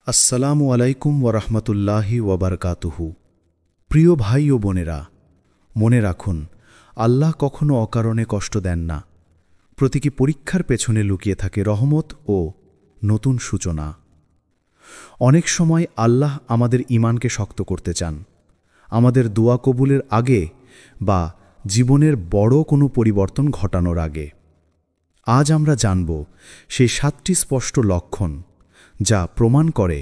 আসসালামু আলাইকুম ওরহমতুল্লাহি ওবরকাতুহু। প্রিয় ভাই ও বোনেরা, মনে রাখুন, আল্লাহ কখনো অকারণে কষ্ট দেন না। প্রতীকী পরীক্ষার পেছনে লুকিয়ে থাকে রহমত ও নতুন সূচনা। অনেক সময় আল্লাহ আমাদের ঈমানকে শক্ত করতে চান, আমাদের দোয়া কবুলের আগে বা জীবনের বড় কোনো পরিবর্তন ঘটানোর আগে। আজ আমরা জানব সেই 7টি স্পষ্ট লক্ষণ যা প্রমাণ করে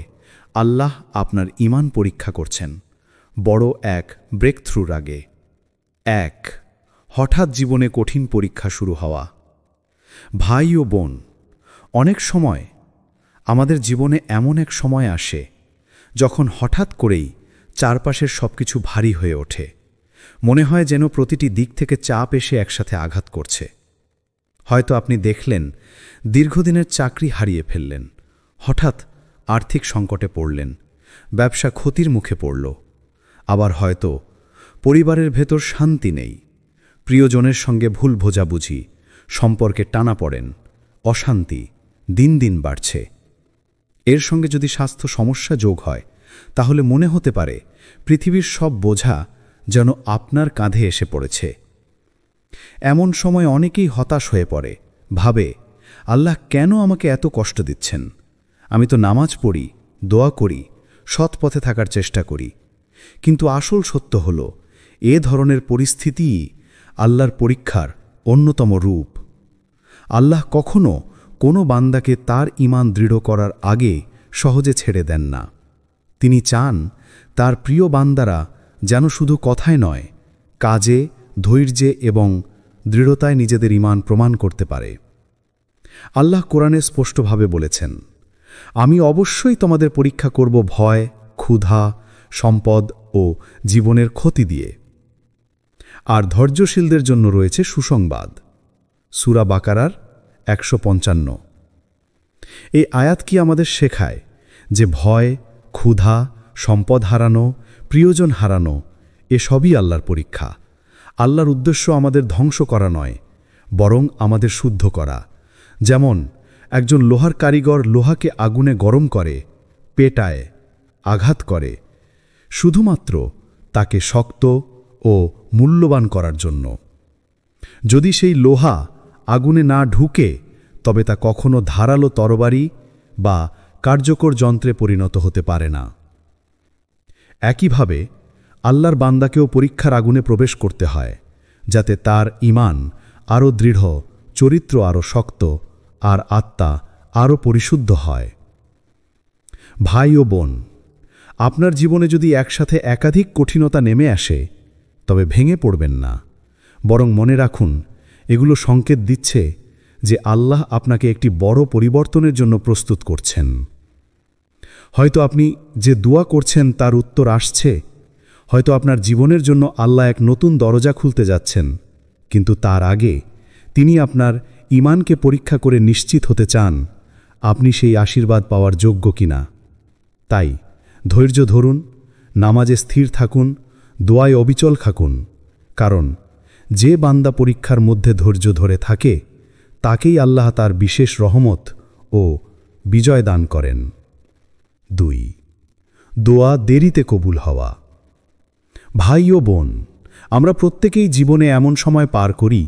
আল্লাহ আপনার ঈমান পরীক্ষা করছেন বড় এক ব্রেকথ্রুর আগে। 1. হঠাৎ জীবনে কঠিন পরীক্ষা শুরু হওয়া। ভাই ও বোন, অনেক সময় আমাদের জীবনে এমন এক সময় আসে যখন হঠাৎ করেই চারপাশের সবকিছু ভারী হয়ে ওঠে। মনে হয় যেন প্রতিটি দিক থেকে চাপ এসে একসাথে আঘাত করছে। হয়তো আপনি দেখলেন দীর্ঘদিনের চাকরি হারিয়ে ফেললেন, হঠাৎ আর্থিক সংকটে পড়লেন, ব্যবসা ক্ষতির মুখে পড়ল। আবার হয়তো পরিবারের ভেতর শান্তি নেই, প্রিয়জনের সঙ্গে ভুল বোঝাবুঝি, সম্পর্কে টানাপড়েন, অশান্তি দিন দিন বাড়ছে। এর সঙ্গে যদি স্বাস্থ্য সমস্যা যোগ হয়, তাহলে মনে হতে পারে পৃথিবীর সব বোঝা যেন আপনার কাঁধে এসে পড়েছে। এমন সময় অনেকেই হতাশ হয়ে পড়ে, ভাবে, আল্লাহ কেন আমাকে এত কষ্ট দিচ্ছেন? আমি তো নামাজ পড়ি, দোয়া করি, সৎ পথে থাকার চেষ্টা করি। কিন্তু আসল সত্য হল, এ ধরনের পরিস্থিতিই আল্লাহর পরীক্ষার অন্যতম রূপ। আল্লাহ কখনো কোনো বান্দাকে তার ঈমান দৃঢ় করার আগে সহজে ছেড়ে দেন না। তিনি চান তার প্রিয় বান্দারা যেন শুধু কথায় নয়, কাজে, ধৈর্যে এবং দৃঢ়তায় নিজেদের ঈমান প্রমাণ করতে পারে। আল্লাহ কোরআনে স্পষ্টভাবে বলেছেন, আমি অবশ্যই তোমাদের পরীক্ষা করব ভয়, ক্ষুধা, সম্পদ ও জীবনের ক্ষতি দিয়ে। আর ধৈর্যশীলদের জন্য রয়েছে সুসংবাদ। সূরা বাকারার 155। এই আয়াত কি আমাদের শেখায় যে ভয়, ক্ষুধা, সম্পদ হারানো, প্রিয়জন হারানো এসবই আল্লাহর পরীক্ষা। আল্লাহর উদ্দেশ্য আমাদের ধ্বংস করা নয়, বরং আমাদের শুদ্ধ করা। যেমন একজন লোহার কারিগর লোহাকে আগুনে গরম করে, পেটায়, আঘাত করে, শুধুমাত্র তাকে শক্ত ও মূল্যবান করার জন্য। যদি সেই লোহা আগুনে না ঢুকে, তবে তা কখনো ধারালো তরবারি বা কার্যকর যন্ত্রে পরিণত হতে পারে না। একইভাবে আল্লাহর বান্দাকেও পরীক্ষার আগুনে প্রবেশ করতে হয়, যাতে তার ঈমান আরও দৃঢ়, চরিত্র আরও শক্ত আর আত্মা আরও পরিশুদ্ধ হয়। ভাই ও বোন, আপনার জীবনে যদি একসাথে একাধিক কঠিনতা নেমে আসে, তবে ভেঙে পড়বেন না, বরং মনে রাখুন, এগুলো সংকেত দিচ্ছে যে আল্লাহ আপনাকে একটি বড় পরিবর্তনের জন্য প্রস্তুত করছেন। হয়তো আপনি যে দোয়া করছেন তার উত্তর আসছে, হয়তো আপনার জীবনের জন্য আল্লাহ এক নতুন দরজা খুলতে যাচ্ছেন, কিন্তু তার আগে তিনি আপনার ঈমানকে পরীক্ষা করে নিশ্চিত হতে চান আপনি সেই আশীর্বাদ পাওয়ার যোগ্য কিনা। তাই ধৈর্য ধরুন, নামাজে স্থির থাকুন, দোয়ায় অবিচল থাকুন, কারণ যে বান্দা পরীক্ষার মধ্যে ধৈর্য ধরে থাকে তাকেই আল্লাহ তার বিশেষ রহমত ও বিজয় দান করেন। 2. দোয়া দেরিতে কবুল হওয়া। ভাই ও বোন, আমরা প্রত্যেকেই জীবনে এমন সময় পার করি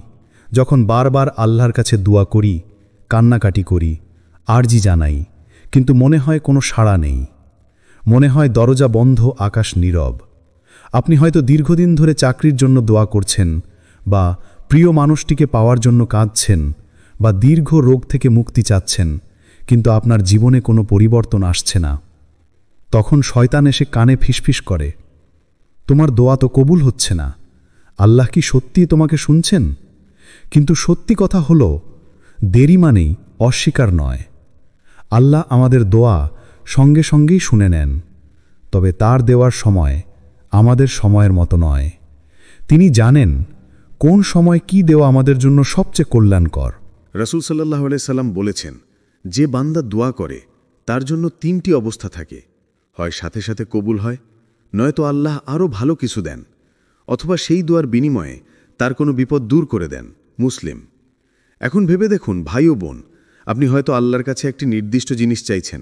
যখন বারবার আল্লাহর কাছে দোয়া করি, কান্নাকাটি করি, আরজি জানাই, কিন্তু মনে হয় কোনো সাড়া নেই। মনে হয় দরজা বন্ধ, আকাশ নীরব। আপনি হয়তো দীর্ঘদিন ধরে চাকরির জন্য দোয়া করছেন, বা প্রিয় মানুষটিকে পাওয়ার জন্য কাঁদছেন, বা দীর্ঘ রোগ থেকে মুক্তি চাচ্ছেন, কিন্তু আপনার জীবনে কোনো পরিবর্তন আসছে না। তখন শয়তান এসে কানে ফিসফিস করে, তোমার দোয়া তো কবুল হচ্ছে না, আল্লাহ কি সত্যিই তোমাকে শুনছেন? কিন্তু সত্যি কথা হলো, দেরি মানেই অস্বীকার নয়। আল্লাহ আমাদের দোয়া সঙ্গে সঙ্গেই শুনে নেন, তবে তার দেওয়ার সময় আমাদের সময়ের মতো নয়। তিনি জানেন কোন সময় কি দেওয়া আমাদের জন্য সবচেয়ে কল্যাণকর। রাসূল সাল্লাল্লাহু আলাইহি সাল্লাম বলেছেন, যে বান্দা দোয়া করে তার জন্য 3টি অবস্থা থাকে, হয় সাথে সাথে কবুল হয়, নয়তো আল্লাহ আরও ভালো কিছু দেন, অথবা সেই দোয়ার বিনিময়ে তার কোনো বিপদ দূর করে দেন। মুসলিম। এখন ভেবে দেখুন ভাই ও বোন, আপনি হয়তো আল্লাহর কাছে একটি নির্দিষ্ট জিনিস চাইছেন,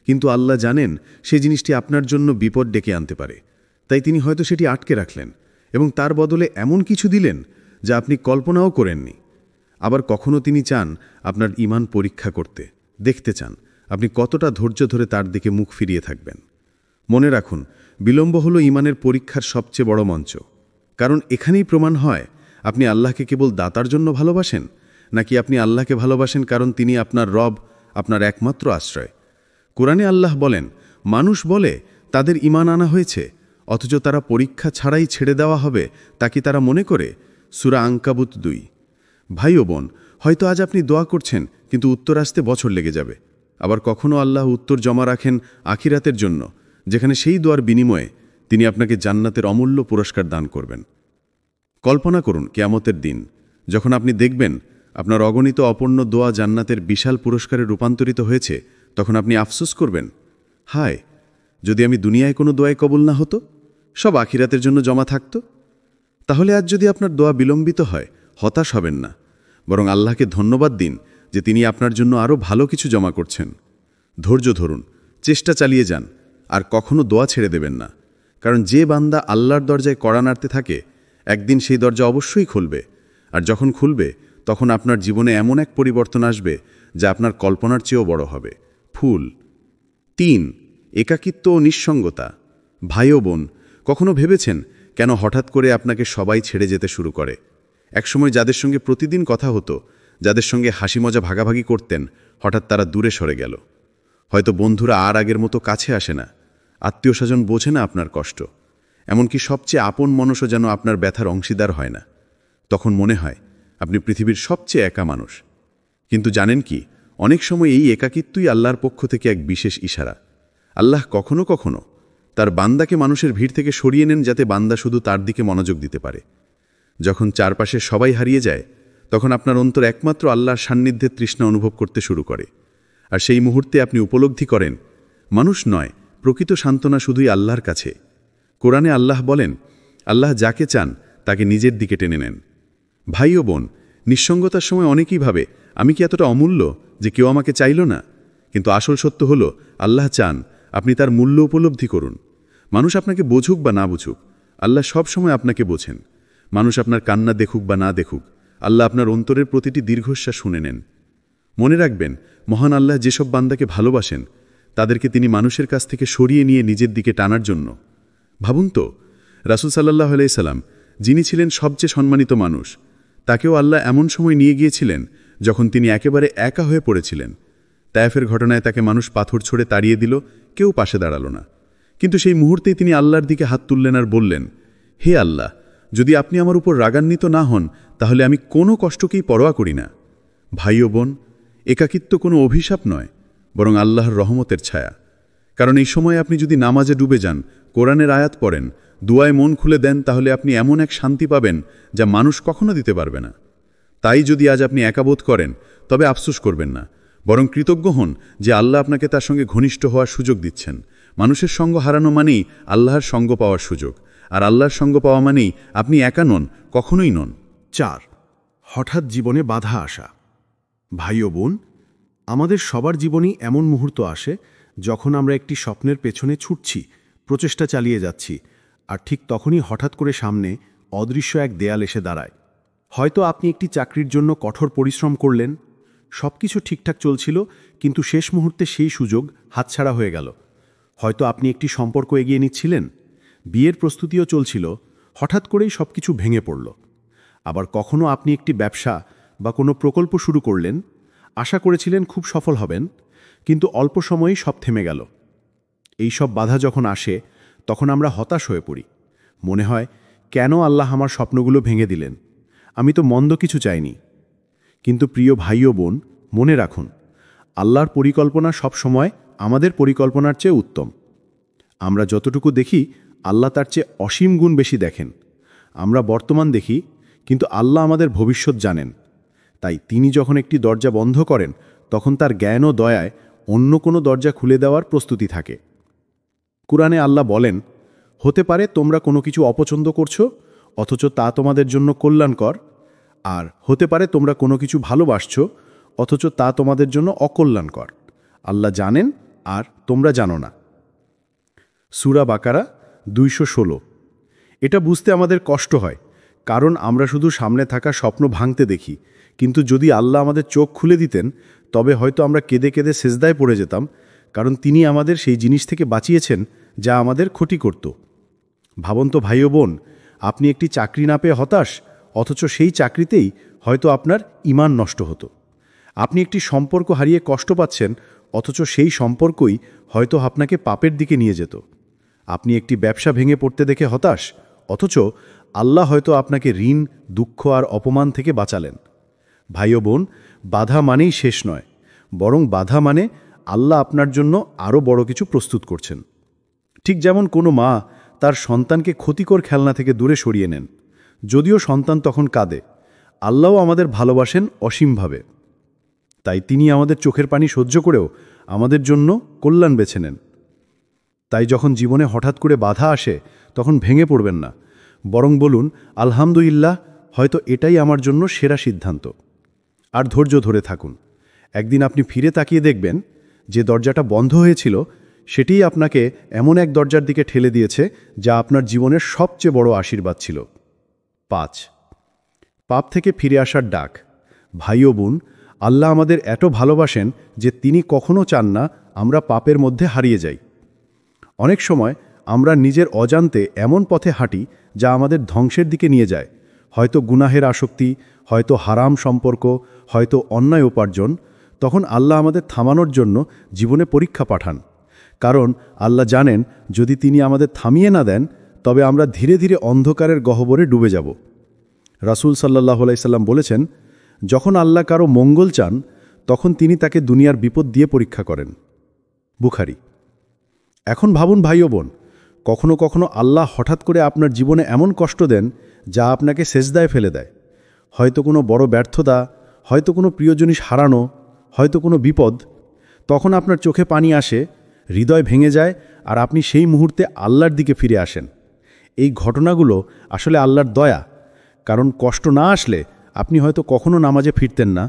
কিন্তু আল্লাহ জানেন সেই জিনিসটি আপনার জন্য বিপদ ডেকে আনতে পারে, তাই তিনি হয়তো সেটি আটকে রাখলেন এবং তার বদলে এমন কিছু দিলেন যা আপনি কল্পনাও করেননি। আবার কখনো তিনি চান আপনার ঈমান পরীক্ষা করতে, দেখতে চান আপনি কতটা ধৈর্য ধরে তার দিকে মুখ ফিরিয়ে থাকবেন। মনে রাখুন, বিলম্ব হলো ঈমানের পরীক্ষার সবচেয়ে বড় মঞ্চ, কারণ এখানেই প্রমাণ হয় আপনি আল্লাহকে কেবল দাতার জন্য ভালোবাসেন, নাকি আপনি আল্লাহকে ভালোবাসেন কারণ তিনি আপনার রব, আপনার একমাত্র আশ্রয়। কোরআনে আল্লাহ বলেন, মানুষ বলে তাদের ঈমান আনা হয়েছে, অথচ তারা পরীক্ষা ছাড়াই ছেড়ে দেওয়া হবে, তা কি তারা মনে করে? সূরা আনকাবুত 2। ভাই ও বোন, হয়তো আজ আপনি দোয়া করছেন, কিন্তু উত্তর আসতে বছর লেগে যাবে। আবার কখনো আল্লাহ উত্তর জমা রাখেন আখিরাতের জন্য, যেখানে সেই দোয়ার বিনিময়ে তিনি আপনাকে জান্নাতের অমূল্য পুরস্কার দান করবেন। কল্পনা করুন কিয়ামতের দিন, যখন আপনি দেখবেন আপনার অগণিত অপূর্ণ দোয়া জান্নাতের বিশাল পুরস্কারে রূপান্তরিত হয়েছে, তখন আপনি আফসোস করবেন, হায়, যদি আমি দুনিয়ায় কোনো দোয়ায় কবুল না হতো, সব আখিরাতের জন্য জমা থাকত। তাহলে আজ যদি আপনার দোয়া বিলম্বিত হয়, হতাশ হবেন না, বরং আল্লাহকে ধন্যবাদ দিন যে তিনি আপনার জন্য আরও ভালো কিছু জমা করছেন। ধৈর্য ধরুন, চেষ্টা চালিয়ে যান, আর কখনো দোয়া ছেড়ে দেবেন না, কারণ যে বান্দা আল্লাহর দরজায় কড়া নাড়তে থাকে, একদিন সেই দরজা অবশ্যই খুলবে। আর যখন খুলবে, তখন আপনার জীবনে এমন এক পরিবর্তন আসবে যা আপনার কল্পনার চেয়েও বড় হবে। ফুল 3, একাকিত্ব ও নিঃসঙ্গতা। ভাই ও বোন, কখনো ভেবেছেন কেন হঠাৎ করে আপনাকে সবাই ছেড়ে যেতে শুরু করে? একসময় যাদের সঙ্গে প্রতিদিন কথা হতো, যাদের সঙ্গে হাসি মজা ভাগাভাগি করতেন, হঠাৎ তারা দূরে সরে গেল। হয়তো বন্ধুরা আর আগের মতো কাছে আসে না, আত্মীয় স্বজন বোঝে না আপনার কষ্ট, এমনকি সবচেয়ে আপন মানুষও যেন আপনার ব্যথার অংশীদার হয় না। তখন মনে হয় আপনি পৃথিবীর সবচেয়ে একা মানুষ। কিন্তু জানেন কি, অনেক সময় এই একাকিত্বই আল্লাহর পক্ষ থেকে এক বিশেষ ইশারা। আল্লাহ কখনো কখনো তার বান্দাকে মানুষের ভিড় থেকে সরিয়ে নেন, যাতে বান্দা শুধু তার দিকে মনোযোগ দিতে পারে। যখন চারপাশে সবাই হারিয়ে যায়, তখন আপনার অন্তর একমাত্র আল্লাহর সান্নিধ্যের তৃষ্ণা অনুভব করতে শুরু করে। আর সেই মুহূর্তে আপনি উপলব্ধি করেন, মানুষ নয়, প্রকৃত সান্ত্বনা শুধুই আল্লাহর কাছে। কোরআনে আল্লাহ বলেন, আল্লাহ যাকে চান তাকে নিজের দিকে টেনে নেন। ভাই ও বোন, নিঃসঙ্গতার সময় অনেকেই ভাবে, আমি কি এতটা অমূল্য যে কেউ আমাকে চাইল না? কিন্তু আসল সত্য হলো, আল্লাহ চান আপনি তার মূল্য উপলব্ধি করুন। মানুষ আপনাকে বুঝুক বা না বুঝুক, আল্লাহ সব সময় আপনাকে বোঝেন। মানুষ আপনার কান্না দেখুক বা না দেখুক, আল্লাহ আপনার অন্তরের প্রতিটি দীর্ঘশ্বাস শুনে নেন। মনে রাখবেন, মহান আল্লাহ যেসব বান্দাকে ভালোবাসেন, তাদেরকে তিনি মানুষের কাছ থেকে সরিয়ে নিয়ে নিজের দিকে টানার জন্য। ভাবুন তো, রাসূল সাল্লাল্লাহু আলাইহি সাল্লাম, যিনি ছিলেন সবচেয়ে সম্মানিত মানুষ, তাকেও আল্লাহ এমন সময় নিয়ে গিয়েছিলেন যখন তিনি একেবারে একা হয়ে পড়েছিলেন। তায়েফের ঘটনায় তাকে মানুষ পাথর ছুঁড়ে তাড়িয়ে দিল, কেউ পাশে দাঁড়ালো না। কিন্তু সেই মুহূর্তেই তিনি আল্লাহর দিকে হাত তুললেন আর বললেন, হে আল্লাহ, যদি আপনি আমার উপর রাগান্বিত না হন, তাহলে আমি কোনো কষ্টকেই পরোয়া করি না। ভাই ও বোন, একাকিত্ব কোনো অভিশাপ নয়, বরং আল্লাহর রহমতের ছায়া। কারণ এই সময় আপনি যদি নামাজে ডুবে যান, কোরআনের আয়াত পড়েন, দুয়ায় মন খুলে দেন, তাহলে আপনি এমন এক শান্তি পাবেন যা মানুষ কখনো দিতে পারবে না। তাই যদি আজ আপনি একাবোধ করেন, তবে আফসোস করবেন না, বরং কৃতজ্ঞ হন যে আল্লাহ আপনাকে তার সঙ্গে ঘনিষ্ঠ হওয়ার সুযোগ দিচ্ছেন। মানুষের সঙ্গ হারানো মানেই আল্লাহর সঙ্গ পাওয়ার সুযোগ, আর আল্লাহর সঙ্গ পাওয়া মানেই আপনি একা নন, কখনোই নন। 4, হঠাৎ জীবনে বাধা আসা। ভাই ও বোন, আমাদের সবার জীবনেই এমন মুহূর্ত আসে যখন আমরা একটি স্বপ্নের পেছনে ছুটছি, প্রচেষ্টা চালিয়ে যাচ্ছি, আর ঠিক তখনই হঠাৎ করে সামনে অদৃশ্য এক দেয়াল এসে দাঁড়ায়। হয়তো আপনি একটি চাকরির জন্য কঠোর পরিশ্রম করলেন, সবকিছু ঠিকঠাক চলছিল, কিন্তু শেষ মুহূর্তে সেই সুযোগ হাতছাড়া হয়ে গেল। হয়তো আপনি একটি সম্পর্ক এগিয়ে নিচ্ছিলেন, বিয়ের প্রস্তুতিও চলছিল, হঠাৎ করেই সবকিছু ভেঙে পড়ল। আবার কখনো আপনি একটি ব্যবসা বা কোনো প্রকল্প শুরু করলেন, আশা করেছিলেন খুব সফল হবেন, কিন্তু অল্প সময়েই সব থেমে গেল। এই সব বাধা যখন আসে, তখন আমরা হতাশ হয়ে পড়ি। মনে হয়, কেন আল্লাহ আমার স্বপ্নগুলো ভেঙে দিলেন? আমি তো মন্দ কিছু চাইনি। কিন্তু প্রিয় ভাই ও বোন, মনে রাখুন, আল্লাহর পরিকল্পনা সব সময় আমাদের পরিকল্পনার চেয়ে উত্তম। আমরা যতটুকু দেখি, আল্লাহ তার চেয়ে অসীম গুণ বেশি দেখেন। আমরা বর্তমান দেখি, কিন্তু আল্লাহ আমাদের ভবিষ্যৎ জানেন। তাই তিনি যখন একটি দরজা বন্ধ করেন, তখন তার জ্ঞান ও দয়ায় অন্য কোনো দরজা খুলে দেওয়ার প্রস্তুতি থাকে। কুরআনে আল্লাহ বলেন, হতে পারে তোমরা কোনো কিছু অপছন্দ করছো, অথচ তা তোমাদের জন্য কল্যাণকর, আর হতে পারে তোমরা কোনো কিছু ভালোবাসছো, অথচ তা তোমাদের জন্য অকল্যাণকর। আল্লাহ জানেন আর তোমরা জানো না। সূরা বাকারা 216। এটা বুঝতে আমাদের কষ্ট হয়, কারণ আমরা শুধু সামনে থাকা স্বপ্ন ভাঙতে দেখি, কিন্তু যদি আল্লাহ আমাদের চোখ খুলে দিতেন তবে হয়তো আমরা কেঁদে কেঁদে সেজদায় পড়ে যেতাম, কারণ তিনি আমাদের সেই জিনিস থেকে বাঁচিয়েছেন যা আমাদের ক্ষতি করত। ভাবন্ত ভাই ও বোন, আপনি একটি চাকরি না পেয়ে হতাশ, অথচ সেই চাকরিতেই হয়তো আপনার ঈমান নষ্ট হতো। আপনি একটি সম্পর্ক হারিয়ে কষ্ট পাচ্ছেন, অথচ সেই সম্পর্কই হয়তো আপনাকে পাপের দিকে নিয়ে যেত। আপনি একটি ব্যবসা ভেঙে পড়তে দেখে হতাশ, অথচ আল্লাহ হয়তো আপনাকে ঋণ, দুঃখ আর অপমান থেকে বাঁচালেন। ভাই ও বোন, বাধা মানেই শেষ নয়, বরং বাধা মানে আল্লাহ আপনার জন্য আরও বড় কিছু প্রস্তুত করছেন। ঠিক যেমন কোনো মা তার সন্তানকে ক্ষতিকর খেলনা থেকে দূরে সরিয়ে নেন, যদিও সন্তান তখন কাঁদে, আল্লাহও আমাদের ভালোবাসেন অসীমভাবে। তাই তিনি আমাদের চোখের পানি সহ্য করেও আমাদের জন্য কল্যাণ বেছে নেন। তাই যখন জীবনে হঠাৎ করে বাধা আসে তখন ভেঙে পড়বেন না, বরং বলুন, আলহামদুলিল্লাহ, হয়তো এটাই আমার জন্য সেরা সিদ্ধান্ত। আর ধৈর্য ধরে থাকুন। একদিন আপনি ফিরে তাকিয়ে দেখবেন যে দরজাটা বন্ধ হয়েছিল সেটিই আপনাকে এমন এক দরজার দিকে ঠেলে দিয়েছে যা আপনার জীবনের সবচেয়ে বড় আশীর্বাদ ছিল। 5. পাপ থেকে ফিরে আসার ডাক। ভাই ও বোন, আল্লাহ আমাদের এত ভালোবাসেন যে তিনি কখনো চান না আমরা পাপের মধ্যে হারিয়ে যাই। অনেক সময় আমরা নিজের অজান্তে এমন পথে হাঁটি যা আমাদের ধ্বংসের দিকে নিয়ে যায়, হয়তো গুনাহের আসক্তি, হয়তো হারাম সম্পর্ক, হয়তো অন্যায় উপার্জন। তখন আল্লাহ আমাদের থামানোর জন্য জীবনে পরীক্ষা পাঠান, কারণ আল্লাহ জানেন যদি তিনি আমাদের থামিয়ে না দেন তবে আমরা ধীরে ধীরে অন্ধকারের গহ্বরে ডুবে যাব। রাসূল সাল্লাল্লাহু আলাইহি সাল্লাম বলেছেন, যখন আল্লাহ কারো মঙ্গল চান তখন তিনি তাকে দুনিয়ার বিপদ দিয়ে পরীক্ষা করেন। বুখারী। এখন ভাবুন ভাই ও বোন, কখনো কখনো আল্লাহ হঠাৎ করে আপনার জীবনে এমন কষ্ট দেন যা আপনাকে সেজদায় ফেলে দেয়। হয়তো কোনো বড় ব্যর্থতা, হয়তো কোনো প্রিয় জিনিস হারানো, হয়তো কোনো বিপদ। তখন আপনার চোখে পানি আসে, হৃদয় ভেঙে যায়, আর আপনি সেই মুহূর্তে আল্লাহর দিকে ফিরে আসেন। এই ঘটনাগুলো আসলে আল্লাহর দয়া, কারণ কষ্ট না আসলে আপনি হয়তো কখনো নামাজে ফিরতেন না,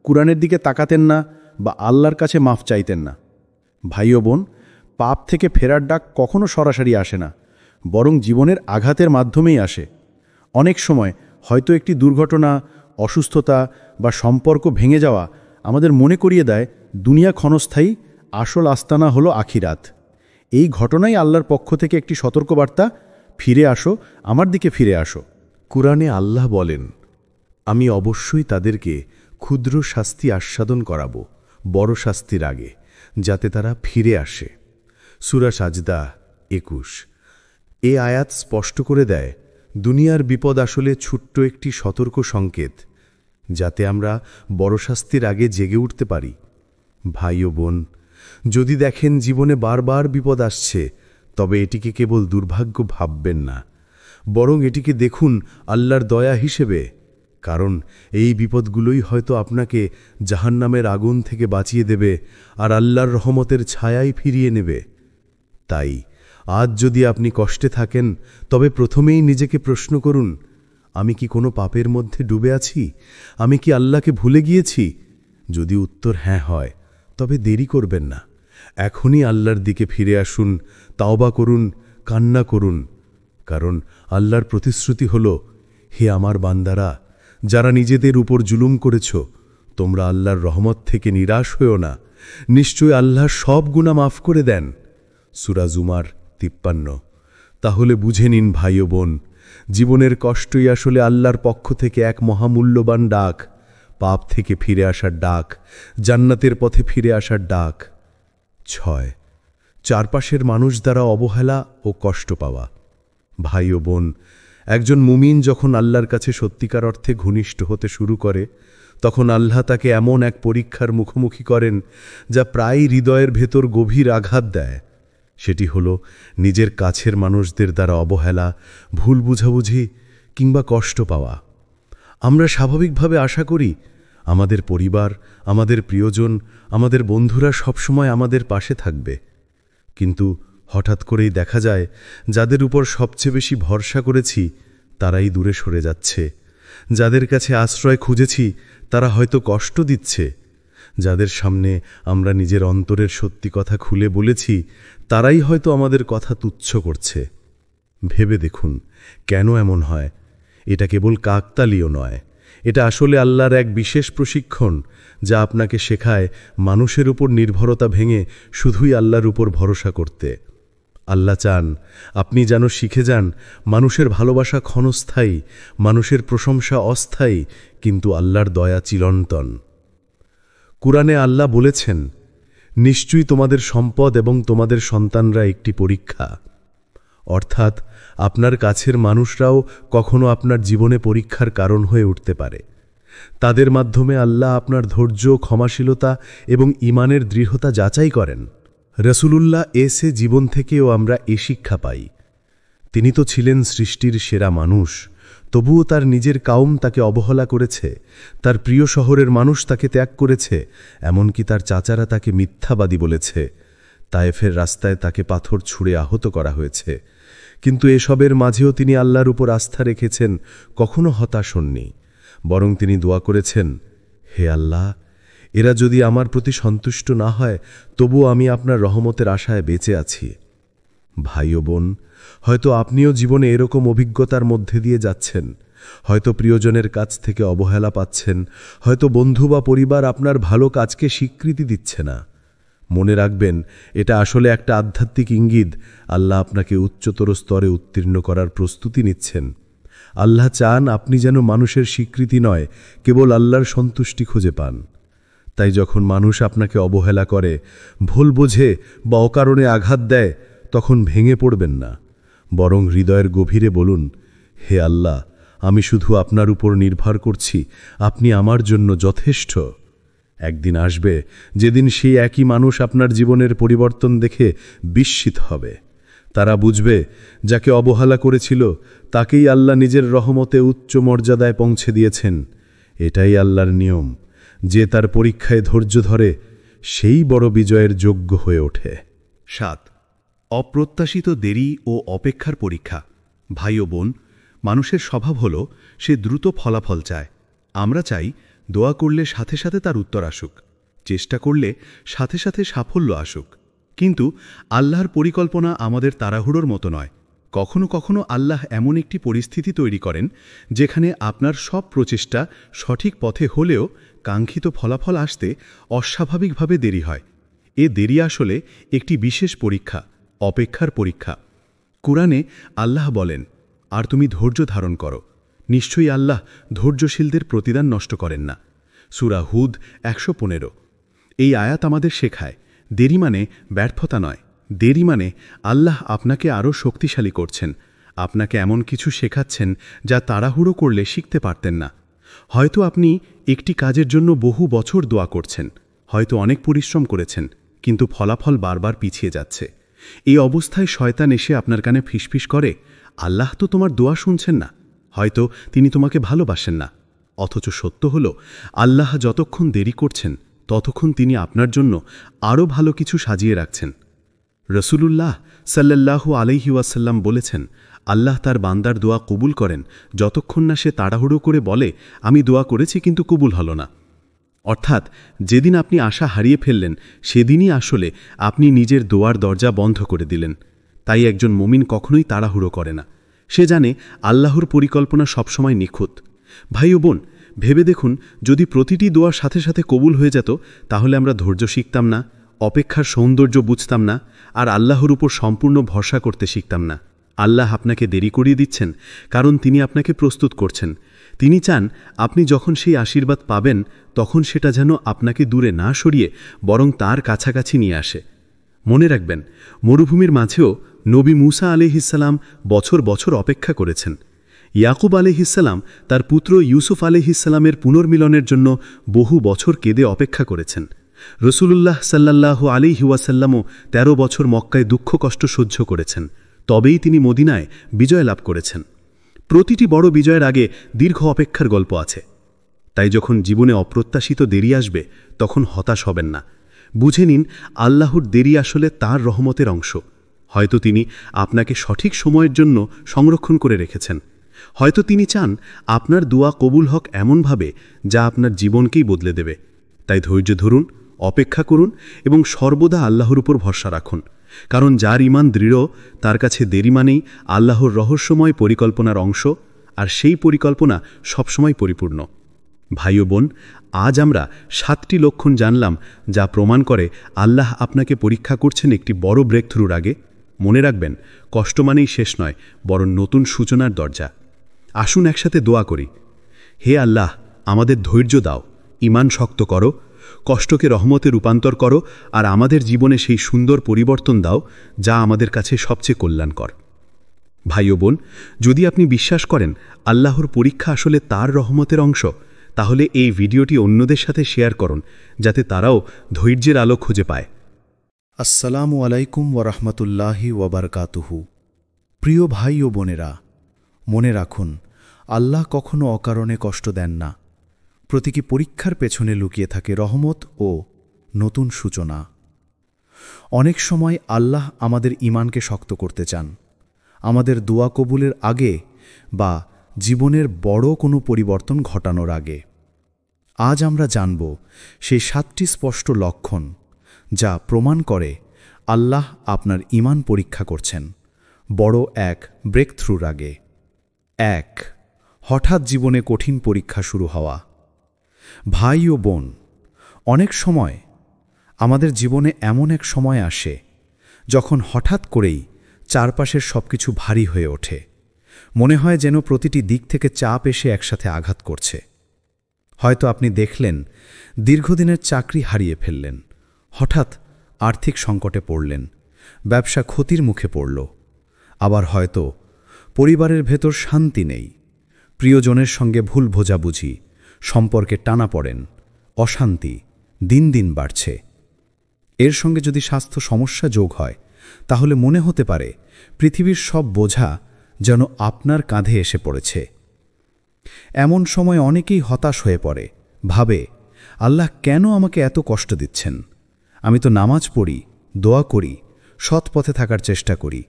কুরআনের দিকে তাকাতেন না, বা আল্লাহর কাছে মাফ চাইতেন না। ভাই ও বোন, পাপ থেকে ফেরার ডাক কখনো সরাসরি আসে না, বরং জীবনের আঘাতের মাধ্যমেই আসে। অনেক সময় হয়তো একটি দুর্ঘটনা, অসুস্থতা বা সম্পর্ক ভেঙে যাওয়া আমাদের মনে করিয়ে দেয় দুনিয়া ক্ষণস্থায়ী, আসল আস্তানা হলো আখিরাত। এই ঘটনাই আল্লাহর পক্ষ থেকে একটি সতর্কবার্তা, ফিরে আসো, আমার দিকে ফিরে আসো। কুরআনে আল্লাহ বলেন, আমি অবশ্যই তাদেরকে ক্ষুদ্র শাস্তি আস্বাদন করাব বড় শাস্তির আগে, যাতে তারা ফিরে আসে। সূরা সাজদা 21। এ আয়াত স্পষ্ট করে দেয় দুনিয়ার বিপদ আসলে ছোট্ট একটি সতর্ক সংকেত, যাতে আমরা বড় শাস্তির আগে জেগে উঠতে পারি। ভাই ও বোন, যদি দেখেন জীবনে বারবার বিপদ আসছে, তবে এটিকে কেবল দুর্ভাগ্য ভাববেন না, বরং এটিকে দেখুন আল্লাহর দয়া হিসেবে, কারণ এই বিপদগুলোই হয়তো আপনাকে জাহান্নামের আগুন থেকে বাঁচিয়ে দেবে আর আল্লাহর রহমতের ছায়ায় ফিরিয়ে নেবে। তাই আজ যদি আপনি কষ্টে থাকেন, তবে প্রথমেই নিজেকে প্রশ্ন করুন, আমি কি কোনো পাপের মধ্যে ডুবে আছি? আমি কি আল্লাহকে ভুলে গিয়েছি? যদি উত্তর হ্যাঁ হয়, তবে দেরি করবেন না, এখনই আল্লাহর দিকে ফিরে আসুন, তাওবা করুন, কান্না করুন, কারণ আল্লাহর প্রতিশ্রুতি হল, হে আমার বান্দারা, যারা নিজেদের উপর জুলুম করেছ, তোমরা আল্লাহর রহমত থেকে নিরাশ হও না, নিশ্চয় আল্লাহ সব গুনাহ মাফ করে দেন। সূরা জুমার 53। তাহলে বুঝে নিন ভাই ও বোন, জীবনের কষ্টই আসলে আল্লাহর পক্ষ থেকে এক মহামূল্যবান ডাক, পাপ থেকে ফিরে আসার ডাক, জান্নাতের পথে ফিরে আসার ডাক। 6. চারপাশের মানুষ দ্বারা অবহেলা ও কষ্ট পাওয়া। ভাই ও বোন, একজন মুমিন যখন আল্লাহর কাছে সত্যিকার অর্থে ঘনিষ্ঠ হতে শুরু করে, তখন আল্লাহ তাকে এমন এক পরীক্ষার মুখোমুখি করেন যা প্রায় হৃদয়ের ভেতর গভীর আঘাত দেয়। সেটি হল নিজের কাছের মানুষদের দ্বারা অবহেলা, ভুল বুঝাবুঝি কিংবা কষ্ট পাওয়া। আমরা স্বাভাবিকভাবে আশা করি আমাদের পরিবার, আমাদের প্রিয়জন, আমাদের বন্ধুরা সবসময় আমাদের পাশে থাকবে, কিন্তু হঠাৎ করেই দেখা যায় যাদের উপর সবচেয়ে বেশি ভরসা করেছি তারাই দূরে সরে যাচ্ছে। যাদের কাছে আশ্রয় খুঁজেছি তারা হয়তো কষ্ট দিচ্ছে। যাদের সামনে আমরা নিজের অন্তরের সত্যি কথা খুলে বলেছি তারাই হয়তো আমাদের কথা তুচ্ছ করছে। ভেবে দেখুন কেন এমন হয়। এটা কেবল কাকতালীয় নয়, এটা আসলে আল্লাহর এক বিশেষ প্রশিক্ষণ, যা আপনাকে শেখায় মানুষের উপর নির্ভরতা ভেঙে শুধুই আল্লাহর উপর ভরসা করতে। আল্লাহ চান আপনি যেন শিখে যান মানুষের ভালোবাসা ক্ষণস্থায়ী, মানুষের প্রশংসা অস্থায়ী, কিন্তু আল্লাহর দয়া চিরন্তন। কুরআনে আল্লাহ বলেছেন, নিশ্চয়ই তোমাদের সম্পদ এবং তোমাদের সন্তানরা একটি পরীক্ষা। অর্থাৎ আপনার কাছের মানুষরাও কখনো আপনার জীবনে পরীক্ষার কারণ হয়ে উঠতে পারে। তাদের মাধ্যমে আল্লাহ আপনার ধৈর্য, ক্ষমাশীলতা এবং ঈমানের দৃঢ়তা যাচাই করেন। রাসূলুল্লাহ এসে জীবন থেকেও আমরা এ শিক্ষা পাই। তিনি তো ছিলেন সৃষ্টির সেরা মানুষ, তবুও তার নিজের কাউম তাকে অবহেলা করেছে, তার প্রিয় শহরের মানুষ তাকে ত্যাগ করেছে, এমনকি তার চাচারা তাকে মিথ্যাবাদী বলেছে। তায়েফের রাস্তায় তাকে পাথর ছুঁড়ে আহত করা হয়েছে। কিন্তু এসবের মাঝেও তিনি আল্লাহর উপর আস্থা রেখেছেন, কখনো হতাশ হননি। বরং তিনি দোয়া করেছেন, হে আল্লাহ, এরা যদি আমার প্রতি সন্তুষ্ট না হয় তবুও আমি আপনার রহমতের আশায় বেঁচে আছি। ভাই ও বোন, হয়তো আপনিও জীবনে এরকম অভিজ্ঞতার মধ্যে দিয়ে যাচ্ছেন। হয়তো প্রিয়জনের কাছ থেকে অবহেলা পাচ্ছেন, হয়তো বন্ধু বা পরিবার আপনার ভালো কাজকে স্বীকৃতি দিচ্ছে না। মনে রাখবেন, এটা আসলে একটা আধ্যাত্মিক ইঙ্গিত। আল্লাহ আপনাকে উচ্চতর স্তরে উত্তীর্ণ করার প্রস্তুতি নিচ্ছেন। আল্লাহ চান আপনি যেন মানুষের স্বীকৃতি নয়, কেবল আল্লাহর সন্তুষ্টি খুঁজে পান। তাই যখন মানুষ আপনাকে অবহেলা করে, ভুল বোঝে বা অকারণে আঘাত দেয়, তখন ভেঙে পড়বেন না। বরং হৃদয়ের গভীরে বলুন, হে আল্লাহ, আমি শুধু আপনার উপর নির্ভর করছি, আপনি আমার জন্য যথেষ্ট। একদিন আসবে যেদিন সেই একই মানুষ আপনার জীবনের পরিবর্তন দেখে বিস্মিত হবে। তারা বুঝবে, যাকে অবহেলা করেছিল তাকেই আল্লাহ নিজের রহমতে উচ্চ মর্যাদায় পৌঁছে দিয়েছেন। এটাই আল্লাহর নিয়ম। যে তার পরীক্ষায় ধৈর্য ধরে সেই বড় বিজয়ের যোগ্য হয়ে ওঠে। 7. অপ্রত্যাশিত দেরি ও অপেক্ষার পরীক্ষা। ভাই ও বোন, মানুষের স্বভাব হল সে দ্রুত ফলাফল চায়। আমরা চাই দোয়া করলে সাথে সাথে তার উত্তর আসুক, চেষ্টা করলে সাথে সাথে সাফল্য আসুক। কিন্তু আল্লাহর পরিকল্পনা আমাদের তাড়াহুড়োর মতো নয়। কখনো কখনো আল্লাহ এমন একটি পরিস্থিতি তৈরি করেন যেখানে আপনার সব প্রচেষ্টা সঠিক পথে হলেও কাঙ্ক্ষিত ফলাফল আসতে অস্বাভাবিকভাবে দেরি হয়। এ দেরি আসলে একটি বিশেষ পরীক্ষা, অপেক্ষার পরীক্ষা। কুরআনে আল্লাহ বলেন, আর তুমি ধৈর্য ধারণ করো, নিশ্চয়ই আল্লাহ ধৈর্যশীলদের প্রতিদান নষ্ট করেন না। সূরা হুদ 115। এই আয়াত আমাদের শেখায়, দেরি মানে ব্যর্থতা নয়। দেরি মানে আল্লাহ আপনাকে আরও শক্তিশালী করছেন, আপনাকে এমন কিছু শেখাচ্ছেন যা তাড়াহুড়ো করলে শিখতে পারতেন না। হয়তো আপনি একটি কাজের জন্য বহু বছর দোয়া করছেন, হয়তো অনেক পরিশ্রম করেছেন, কিন্তু ফলাফল বারবার পিছিয়ে যাচ্ছে। এই অবস্থায় শয়তান এসে আপনার কানে ফিসফিস করে, আল্লাহ তো তোমার দোয়া শুনছেন না, হয়তো তিনি তোমাকে ভালোবাসেন না। অথচ সত্য হল, আল্লাহ যতক্ষণ দেরি করছেন ততক্ষণ তিনি আপনার জন্য আরও ভালো কিছু সাজিয়ে রাখছেন। রাসূলুল্লাহ সাল্লাল্লাহু আলাইহি ওয়াসাল্লাম বলেছেন, আল্লাহ তার বান্দার দোয়া কবুল করেন যতক্ষণ না সে তাড়াহুড়ো করে বলে, আমি দোয়া করেছি কিন্তু কবুল হল না। অর্থাৎ যেদিন আপনি আশা হারিয়ে ফেললেন সেদিনই আসলে আপনি নিজের দোয়ার দরজা বন্ধ করে দিলেন। তাই একজন মুমিন কখনোই তাড়াহুড়ো করে না। সে জানে আল্লাহর পরিকল্পনা সবসময় নিখুঁত। ভাই ও বোন, ভেবে দেখুন, যদি প্রতিটি দোয়ার সাথে সাথে কবুল হয়ে যেত, তাহলে আমরা ধৈর্য শিখতাম না, অপেক্ষার সৌন্দর্য বুঝতাম না, আর আল্লাহর উপর সম্পূর্ণ ভরসা করতে শিখতাম না। আল্লাহ আপনাকে দেরি করিয়ে দিচ্ছেন কারণ তিনি আপনাকে প্রস্তুত করছেন। তিনি চান আপনি যখন সেই আশীর্বাদ পাবেন তখন সেটা যেন আপনাকে দূরে না সরিয়ে বরং তার কাছাকাছি নিয়ে আসে। মনে রাখবেন, মরুভূমির মাঝেও নবী মূসা আলাইহিসসালাম বছর বছর অপেক্ষা করেছেন। ইয়াকুব আলাইহিসসালাম তার পুত্র ইউসুফ আলাইহিসসালামের পুনর্মিলনের জন্য বহু বছর কেঁদে অপেক্ষা করেছেন। রাসূলুল্লাহ সাল্লাল্লাহু আলাইহি ওয়াসাল্লামও 13 বছর মক্কায় দুঃখ কষ্ট সহ্য করেছেন, তবেই তিনি মদিনায় বিজয় লাভ করেছেন। প্রতিটি বড় বিজয়ের আগে দীর্ঘ অপেক্ষার গল্প আছে। তাই যখন জীবনে অপ্রত্যাশিত দেরি আসবে তখন হতাশ হবেন না। বুঝে নিন, আল্লাহর দেরি আসলে তার রহমতের অংশ। হয়তো তিনি আপনাকে সঠিক সময়ের জন্য সংরক্ষণ করে রেখেছেন, হয়তো তিনি চান আপনার দোয়া কবুল হক এমনভাবে যা আপনার জীবনকেই বদলে দেবে। তাই ধৈর্য ধরুন, অপেক্ষা করুন এবং সর্বদা আল্লাহর উপর ভরসা রাখুন, কারণ যার ঈমান দৃঢ় তার কাছে দেরি মানেই আল্লাহর রহস্যময় পরিকল্পনার অংশ, আর সেই পরিকল্পনা সবসময় পরিপূর্ণ। ভাই ও বোন, আজ আমরা 7টি লক্ষণ জানলাম যা প্রমাণ করে আল্লাহ আপনাকে পরীক্ষা করছেন একটি বড় ব্রেকথ্রুর আগে। মনে রাখবেন, কষ্ট মানেই শেষ নয়, বরং নতুন সূচনার দরজা। আসুন একসাথে দোয়া করি। হে আল্লাহ, আমাদের ধৈর্য দাও, ঈমান শক্ত করো, কষ্টকে রহমতে রূপান্তর করো, আর আমাদের জীবনে সেই সুন্দর পরিবর্তন দাও যা আমাদের কাছে সবচেয়ে কল্যাণকর। ভাই ও বোন, যদি আপনি বিশ্বাস করেন আল্লাহর পরীক্ষা আসলে তার রহমতের অংশ, তাহলে এই ভিডিওটি অন্যদের সাথে শেয়ার করুন, যাতে তারাও ধৈর্যের আলো খুঁজে পায়। আসসালামু আলাইকুম ওরহমতুল্লাহি ওবরকাতুহু। প্রিয় ভাই ও বোনেরা, মনে রাখুন, আল্লাহ কখনো অকারণে কষ্ট দেন না। প্রতীকী পরীক্ষার পেছনে লুকিয়ে থাকে রহমত ও নতুন সূচনা। অনেক সময় আল্লাহ আমাদের ঈমানকে শক্ত করতে চান, আমাদের দোয়া কবুলের আগে বা জীবনের বড় কোনো পরিবর্তন ঘটানোর আগে। আজ আমরা জানব সেই 7টি স্পষ্ট লক্ষণ যা প্রমাণ করে আল্লাহ আপনার ঈমান পরীক্ষা করছেন বড় এক ব্রেকথ্রুর আগে। 1. হঠাৎ জীবনে কঠিন পরীক্ষা শুরু হওয়া। ভাই ও বোন, অনেক সময় আমাদের জীবনে এমন এক সময় আসে যখন হঠাৎ করেই চারপাশের সবকিছু ভারী হয়ে ওঠে। মনে হয় যেন প্রতিটি দিক থেকে চাপ এসে একসাথে আঘাত করছে। হয়তো আপনি দেখলেন দীর্ঘদিনের চাকরি হারিয়ে ফেললেন, হঠাৎ আর্থিক সংকটে পড়লেন, ব্যবসা ক্ষতির মুখে পড়ল। আবার হয়তো পরিবারের ভেতর শান্তি নেই, প্রিয়জনের সঙ্গে ভুল বোঝাবুঝি, সম্পর্কে টানাপড়েন, অশান্তি দিন দিন বাড়ছে। এর সঙ্গে যদি স্বাস্থ্য সমস্যা যোগ হয়, তাহলে মনে হতে পারে পৃথিবীর সব বোঝা যেন আপনার কাঁধে এসে পড়েছে। এমন সময় অনেকেই হতাশ হয়ে পড়ে, ভাবে, আল্লাহ কেন আমাকে এত কষ্ট দিচ্ছেন? আমি তো নামাজ পড়ি, দোয়া করি, সৎ পথে থাকার চেষ্টা করি।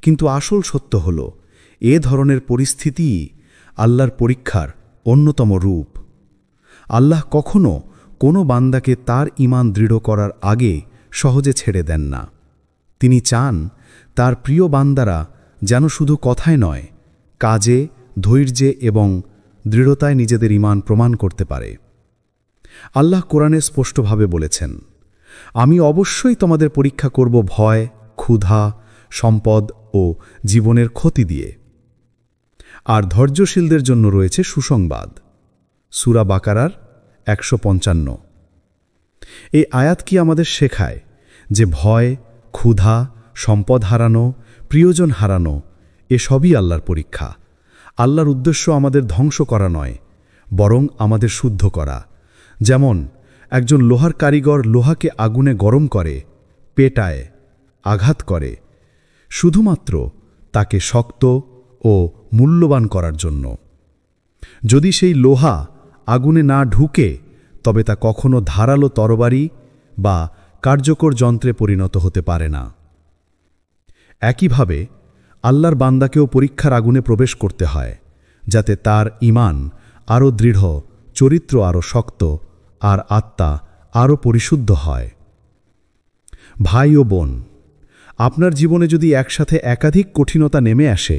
কিন্তু আসল সত্য হল, এ ধরনের পরিস্থিতিই আল্লাহর পরীক্ষার অন্যতম রূপ। আল্লাহ কখনো কোনো বান্দাকে তার ঈমান দৃঢ় করার আগে সহজে ছেড়ে দেন না। তিনি চান তার প্রিয় বান্দারা যেন শুধু কথায় নয়, কাজে, ধৈর্যে এবং দৃঢ়তায় নিজেদের ঈমান প্রমাণ করতে পারে। আল্লাহ কোরআনে স্পষ্টভাবে বলেছেন, আমি অবশ্যই তোমাদের পরীক্ষা করব ভয়, ক্ষুধা, সম্পদ ও জীবনের ক্ষতি দিয়ে। আর ধৈর্যশীলদের জন্য রয়েছে সুসংবাদ। সূরা বাকারার 155। এই আয়াত কি আমাদের শেখায় যে ভয়, ক্ষুধা, সম্পদ হারানো, প্রিয়জন হারানো এসবই আল্লাহর পরীক্ষা। আল্লাহর উদ্দেশ্য আমাদের ধ্বংস করা নয়, বরং আমাদের শুদ্ধ করা। যেমন একজন লোহার কারিগর লোহাকে আগুনে গরম করে, পেটায়, আঘাত করে, শুধুমাত্র তাকে শক্ত ও মূল্যবান করার জন্য। যদি সেই লোহা আগুনে না ঢুকে, তবে তা কখনো ধারালো তরবারি বা কার্যকর যন্ত্রে পরিণত হতে পারে না। একইভাবে আল্লাহর বান্দাকেও পরীক্ষার আগুনে প্রবেশ করতে হয়, যাতে তার ঈমান আরও দৃঢ়, চরিত্র আরও শক্ত আর আত্মা আরও পরিশুদ্ধ হয়। ভাই ও বোন, আপনার জীবনে যদি একসাথে একাধিক কঠিনতা নেমে আসে,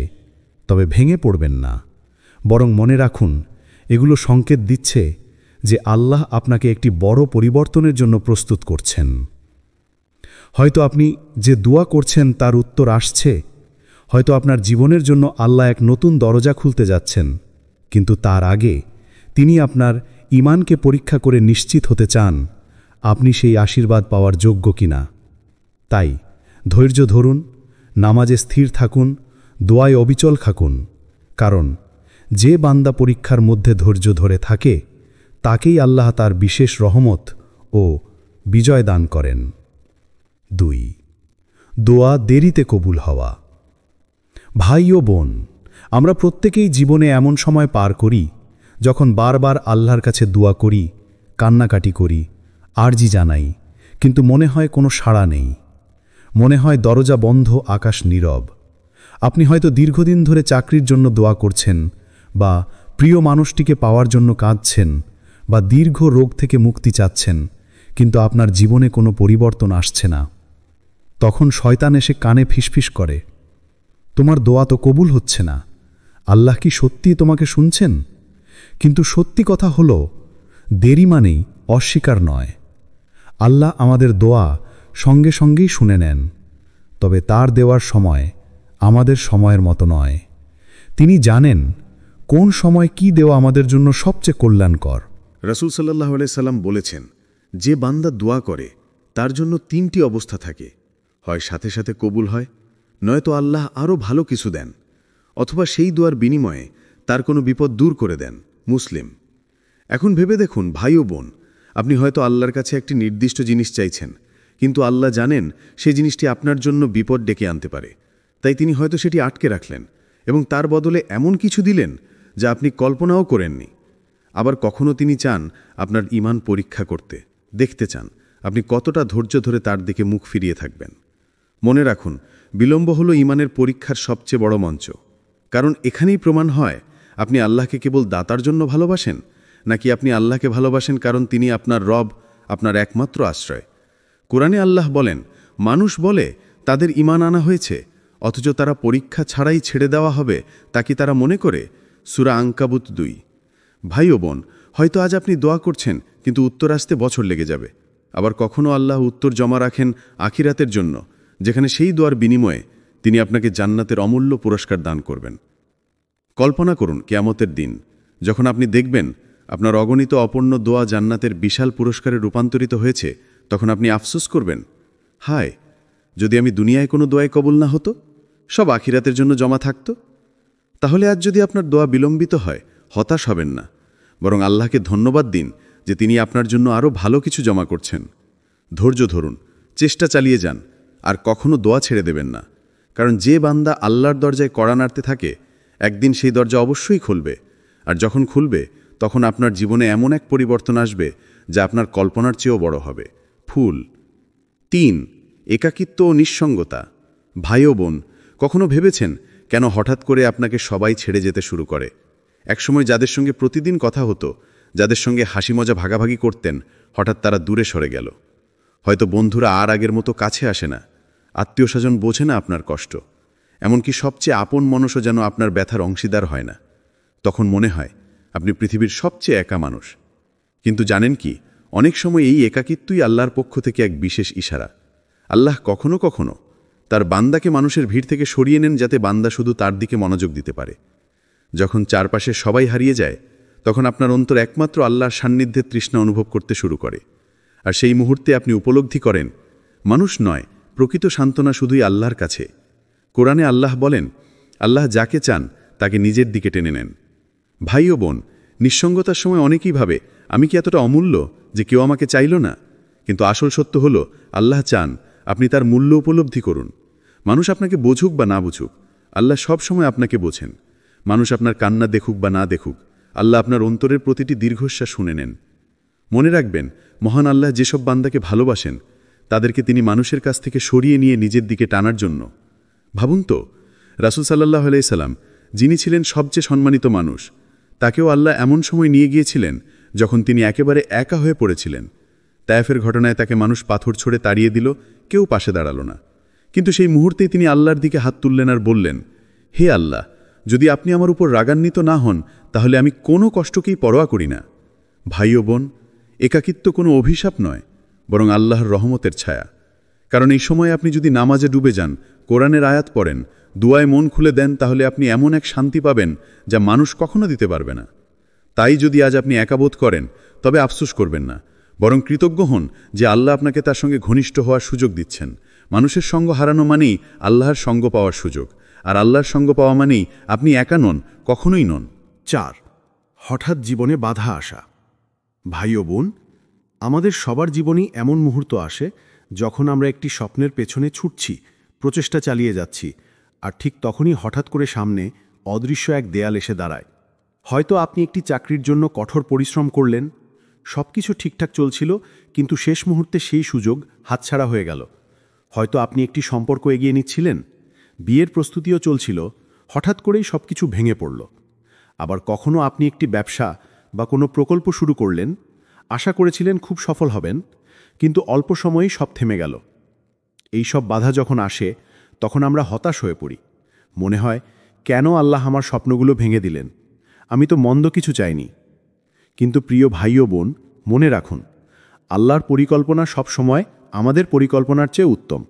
তবে ভেঙে পড়বেন না, বরং মনে রাখুন, এগুলো সংকেত দিচ্ছে যে আল্লাহ আপনাকে একটি বড় পরিবর্তনের জন্য প্রস্তুত করছেন। হয়তো আপনি যে দোয়া করছেন তার উত্তর আসছে, হয়তো আপনার জীবনের জন্য আল্লাহ এক নতুন দরজা খুলতে যাচ্ছেন, কিন্তু তার আগে তিনি আপনার ঈমানকে পরীক্ষা করে নিশ্চিত হতে চান আপনি সেই আশীর্বাদ পাওয়ার যোগ্য কিনা। তাই ধৈর্য ধরুন, নামাজে স্থির থাকুন, দোয়ায় অবিচল থাকুন, কারণ যে বান্দা পরীক্ষার মধ্যে ধৈর্য ধরে থাকে তাকেই আল্লাহ তার বিশেষ রহমত ও বিজয় দান করেন। 2. দোয়া দেরিতে কবুল হওয়া। ভাই ও বোন, আমরা প্রত্যেকেই জীবনে এমন সময় পার করি যখন বারবার আল্লাহর কাছে দোয়া করি, কান্নাকাটি করি, আরজি জানাই, কিন্তু মনে হয় কোনো সাড়া নেই। মনে হয় দরজা বন্ধ, আকাশ নীরব। আপনি হয়তো দীর্ঘদিন ধরে চাকরির জন্য দোয়া করছেন বা প্রিয় মানুষটিকে পাওয়ার জন্য কাঁদছেন, বা দীর্ঘ রোগ থেকে মুক্তি চাচ্ছেন, কিন্তু আপনার জীবনে কোনো পরিবর্তন আসছে না। তখন শয়তান এসে কানে ফিসফিস করে, তোমার দোয়া তো কবুল হচ্ছে না, আল্লাহ কি সত্যিই তোমাকে শুনছেন? কিন্তু সত্যি কথা হলো, দেরি মানেই অস্বীকার নয়। আল্লাহ আমাদের দোয়া সঙ্গে সঙ্গেই শুনে নেন, তবে তার দেওয়ার সময় আমাদের সময়ের মতো নয়। তিনি জানেন কোন সময় কি দেওয়া আমাদের জন্য সবচেয়ে কল্যাণকর। রাসূল সাল্লাল্লাহু আলাইহি সাল্লাম বলেছেন, যে বান্দা দোয়া করে তার জন্য তিনটি অবস্থা থাকে, হয় সাথে সাথে কবুল হয়, নয়তো আল্লাহ আরও ভালো কিছু দেন, অথবা সেই দোয়ার বিনিময়ে তার কোনো বিপদ দূর করে দেন। মুসলিম। এখন ভেবে দেখুন ভাই ও বোন, আপনি হয়তো আল্লাহর কাছে একটি নির্দিষ্ট জিনিস চাইছেন, কিন্তু আল্লাহ জানেন সেই জিনিসটি আপনার জন্য বিপদ ডেকে আনতে পারে, তাই তিনি হয়তো সেটি আটকে রাখলেন এবং তার বদলে এমন কিছু দিলেন যা আপনি কল্পনাও করেননি। আবার কখনো তিনি চান আপনার ঈমান পরীক্ষা করতে, দেখতে চান আপনি কতটা ধৈর্য ধরে তার দিকে মুখ ফিরিয়ে থাকবেন। মনে রাখুন, বিলম্ব হলো ঈমানের পরীক্ষার সবচেয়ে বড় মঞ্চ, কারণ এখানেই প্রমাণ হয় আপনি আল্লাহকে কেবল দাতার জন্য ভালোবাসেন, নাকি আপনি আল্লাহকে ভালোবাসেন কারণ তিনি আপনার রব, আপনার একমাত্র আশ্রয়। কোরআনে আল্লাহ বলেন, মানুষ বলে তাদের ঈমান আনা হয়েছে, অথচ তারা পরীক্ষা ছাড়াই ছেড়ে দেওয়া হবে, তা কি তারা মনে করে? সূরা আনকাবুত 2। ভাই ও বোন, হয়তো আজ আপনি দোয়া করছেন, কিন্তু উত্তর আসতে বছর লেগে যাবে। আবার কখনো আল্লাহ উত্তর জমা রাখেন আখিরাতের জন্য, যেখানে সেই দোয়ার বিনিময়ে তিনি আপনাকে জান্নাতের অমূল্য পুরস্কার দান করবেন। কল্পনা করুন কিয়ামতের দিন, যখন আপনি দেখবেন আপনার অগণিত অপূর্ণ দোয়া জান্নাতের বিশাল পুরস্কারে রূপান্তরিত হয়েছে, তখন আপনি আফসোস করবেন, হায়, যদি আমি দুনিয়ায় কোনো দোয়াই কবুল না হতো, সব আখিরাতের জন্য জমা থাকত। তাহলে আজ যদি আপনার দোয়া বিলম্বিত হয়, হতাশ হবেন না, বরং আল্লাহকে ধন্যবাদ দিন যে তিনি আপনার জন্য আরও ভালো কিছু জমা করছেন। ধৈর্য ধরুন, চেষ্টা চালিয়ে যান, আর কখনো দোয়া ছেড়ে দেবেন না, কারণ যে বান্দা আল্লাহর দরজায় কড়া নাড়তে থাকে, একদিন সেই দরজা অবশ্যই খুলবে। আর যখন খুলবে, তখন আপনার জীবনে এমন এক পরিবর্তন আসবে যা আপনার কল্পনার চেয়েও বড় হবে। ফুল। 3. একাকিত্ব ও নিঃসঙ্গতা। ভাই ও বোন, কখনো ভেবেছেন কেন হঠাৎ করে আপনাকে সবাই ছেড়ে যেতে শুরু করে? একসময় যাদের সঙ্গে প্রতিদিন কথা হতো, যাদের সঙ্গে হাসি মজা ভাগাভাগি করতেন, হঠাৎ তারা দূরে সরে গেল। হয়তো বন্ধুরা আর আগের মতো কাছে আসে না, আত্মীয় স্বজন বোঝে না আপনার কষ্ট, এমনকি সবচেয়ে আপন মানুষও যেন আপনার ব্যথার অংশীদার হয় না। তখন মনে হয় আপনি পৃথিবীর সবচেয়ে একা মানুষ। কিন্তু জানেন কি, অনেক সময় এই একাকিত্বই আল্লাহর পক্ষ থেকে এক বিশেষ ইশারা। আল্লাহ কখনো কখনো তার বান্দাকে মানুষের ভিড় থেকে সরিয়ে নেন, যাতে বান্দা শুধু তার দিকে মনোযোগ দিতে পারে। যখন চারপাশে সবাই হারিয়ে যায়, তখন আপনার অন্তর একমাত্র আল্লাহর সান্নিধ্যের তৃষ্ণা অনুভব করতে শুরু করে। আর সেই মুহূর্তে আপনি উপলব্ধি করেন, মানুষ নয়, প্রকৃত সান্ত্বনা শুধুই আল্লাহর কাছে। কোরআনে আল্লাহ বলেন, আল্লাহ যাকে চান তাকে নিজের দিকে টেনে নেন। ভাই ও বোন, নিঃসঙ্গতার সময় অনেকেই ভাবে, আমি কি এতটা অমূল্য যে কেউ আমাকে চাইল না? কিন্তু আসল সত্য হলো, আল্লাহ চান আপনি তার মূল্য উপলব্ধি করুন। মানুষ আপনাকে বুঝুক বা না বুঝুক, আল্লাহ সব সময় আপনাকে বোঝেন। মানুষ আপনার কান্না দেখুক বা না দেখুক, আল্লাহ আপনার অন্তরের প্রতিটি দীর্ঘশ্বাস শুনে নেন। মনে রাখবেন, মহান আল্লাহ যেসব বান্দাকে ভালোবাসেন, তাদেরকে তিনি মানুষের কাছ থেকে সরিয়ে নিয়ে নিজের দিকে টানার জন্য। ভাবুন তো, রাসূল সাল্লাল্লাহু আলাইহি সাল্লাম, যিনি ছিলেন সবচেয়ে সম্মানিত মানুষ, তাকেও আল্লাহ এমন সময় নিয়ে গিয়েছিলেন যখন তিনি একেবারে একা হয়ে পড়েছিলেন। তায়েফের ঘটনায় তাকে মানুষ পাথর ছড়ে তাড়িয়ে দিল, কেউ পাশে দাঁড়ালো না। কিন্তু সেই মুহূর্তেই তিনি আল্লাহর দিকে হাত তুললেন আর বললেন, হে আল্লাহ, যদি আপনি আমার উপর রাগান্বিত না হন, তাহলে আমি কোনো কষ্টকেই পরোয়া করি না। ভাই ও বোন, একাকিত্ব কোনো অভিশাপ নয়, বরং আল্লাহর রহমতের ছায়া। কারণ এই সময় আপনি যদি নামাজে ডুবে যান, কোরআনের আয়াত পড়েন, দুয়ায় মন খুলে দেন, তাহলে আপনি এমন এক শান্তি পাবেন যা মানুষ কখনো দিতে পারবে না। তাই যদি আজ আপনি একাবোধ করেন, তবে আফসোস করবেন না, বরং কৃতজ্ঞ হন যে আল্লাহ আপনাকে তার সঙ্গে ঘনিষ্ঠ হওয়ার সুযোগ দিচ্ছেন। মানুষের সঙ্গ হারানো মানেই আল্লাহর সঙ্গ পাওয়ার সুযোগ, আর আল্লাহর সঙ্গ পাওয়া মানেই আপনি একা নন, কখনোই নন। 4. হঠাৎ জীবনে বাধা আসা। ভাই ও বোন, আমাদের সবার জীবনেই এমন মুহূর্ত আসে যখন আমরা একটি স্বপ্নের পেছনে ছুটছি, প্রচেষ্টা চালিয়ে যাচ্ছি, আর ঠিক তখনই হঠাৎ করে সামনে অদৃশ্য এক দেয়াল এসে দাঁড়ায়। হয়তো আপনি একটি চাকরির জন্য কঠোর পরিশ্রম করলেন, সবকিছু ঠিকঠাক চলছিল, কিন্তু শেষ মুহূর্তে সেই সুযোগ হাতছাড়া হয়ে গেল। হয়তো আপনি একটি সম্পর্ক এগিয়ে নিচ্ছিলেন, বিয়ের প্রস্তুতিও চলছিল, হঠাৎ করেই সবকিছু ভেঙে পড়ল। আবার কখনো আপনি একটি ব্যবসা বা কোনো প্রকল্প শুরু করলেন, আশা করেছিলেন খুব সফল হবেন, কিন্তু অল্প সময়েই সব থেমে গেল। এই সব বাধা যখন আসে তখন আমরা হতাশ হয়ে পড়ি। মনে হয়, কেন আল্লাহ আমার স্বপ্নগুলো ভেঙে দিলেন? আমি তো মন্দ কিছু চাইনি। কিন্তু প্রিয় ভাই ও বোন, মনে রাখুন, আল্লাহর পরিকল্পনা সব সময় আমাদের পরিকল্পনার চেয়ে উত্তম।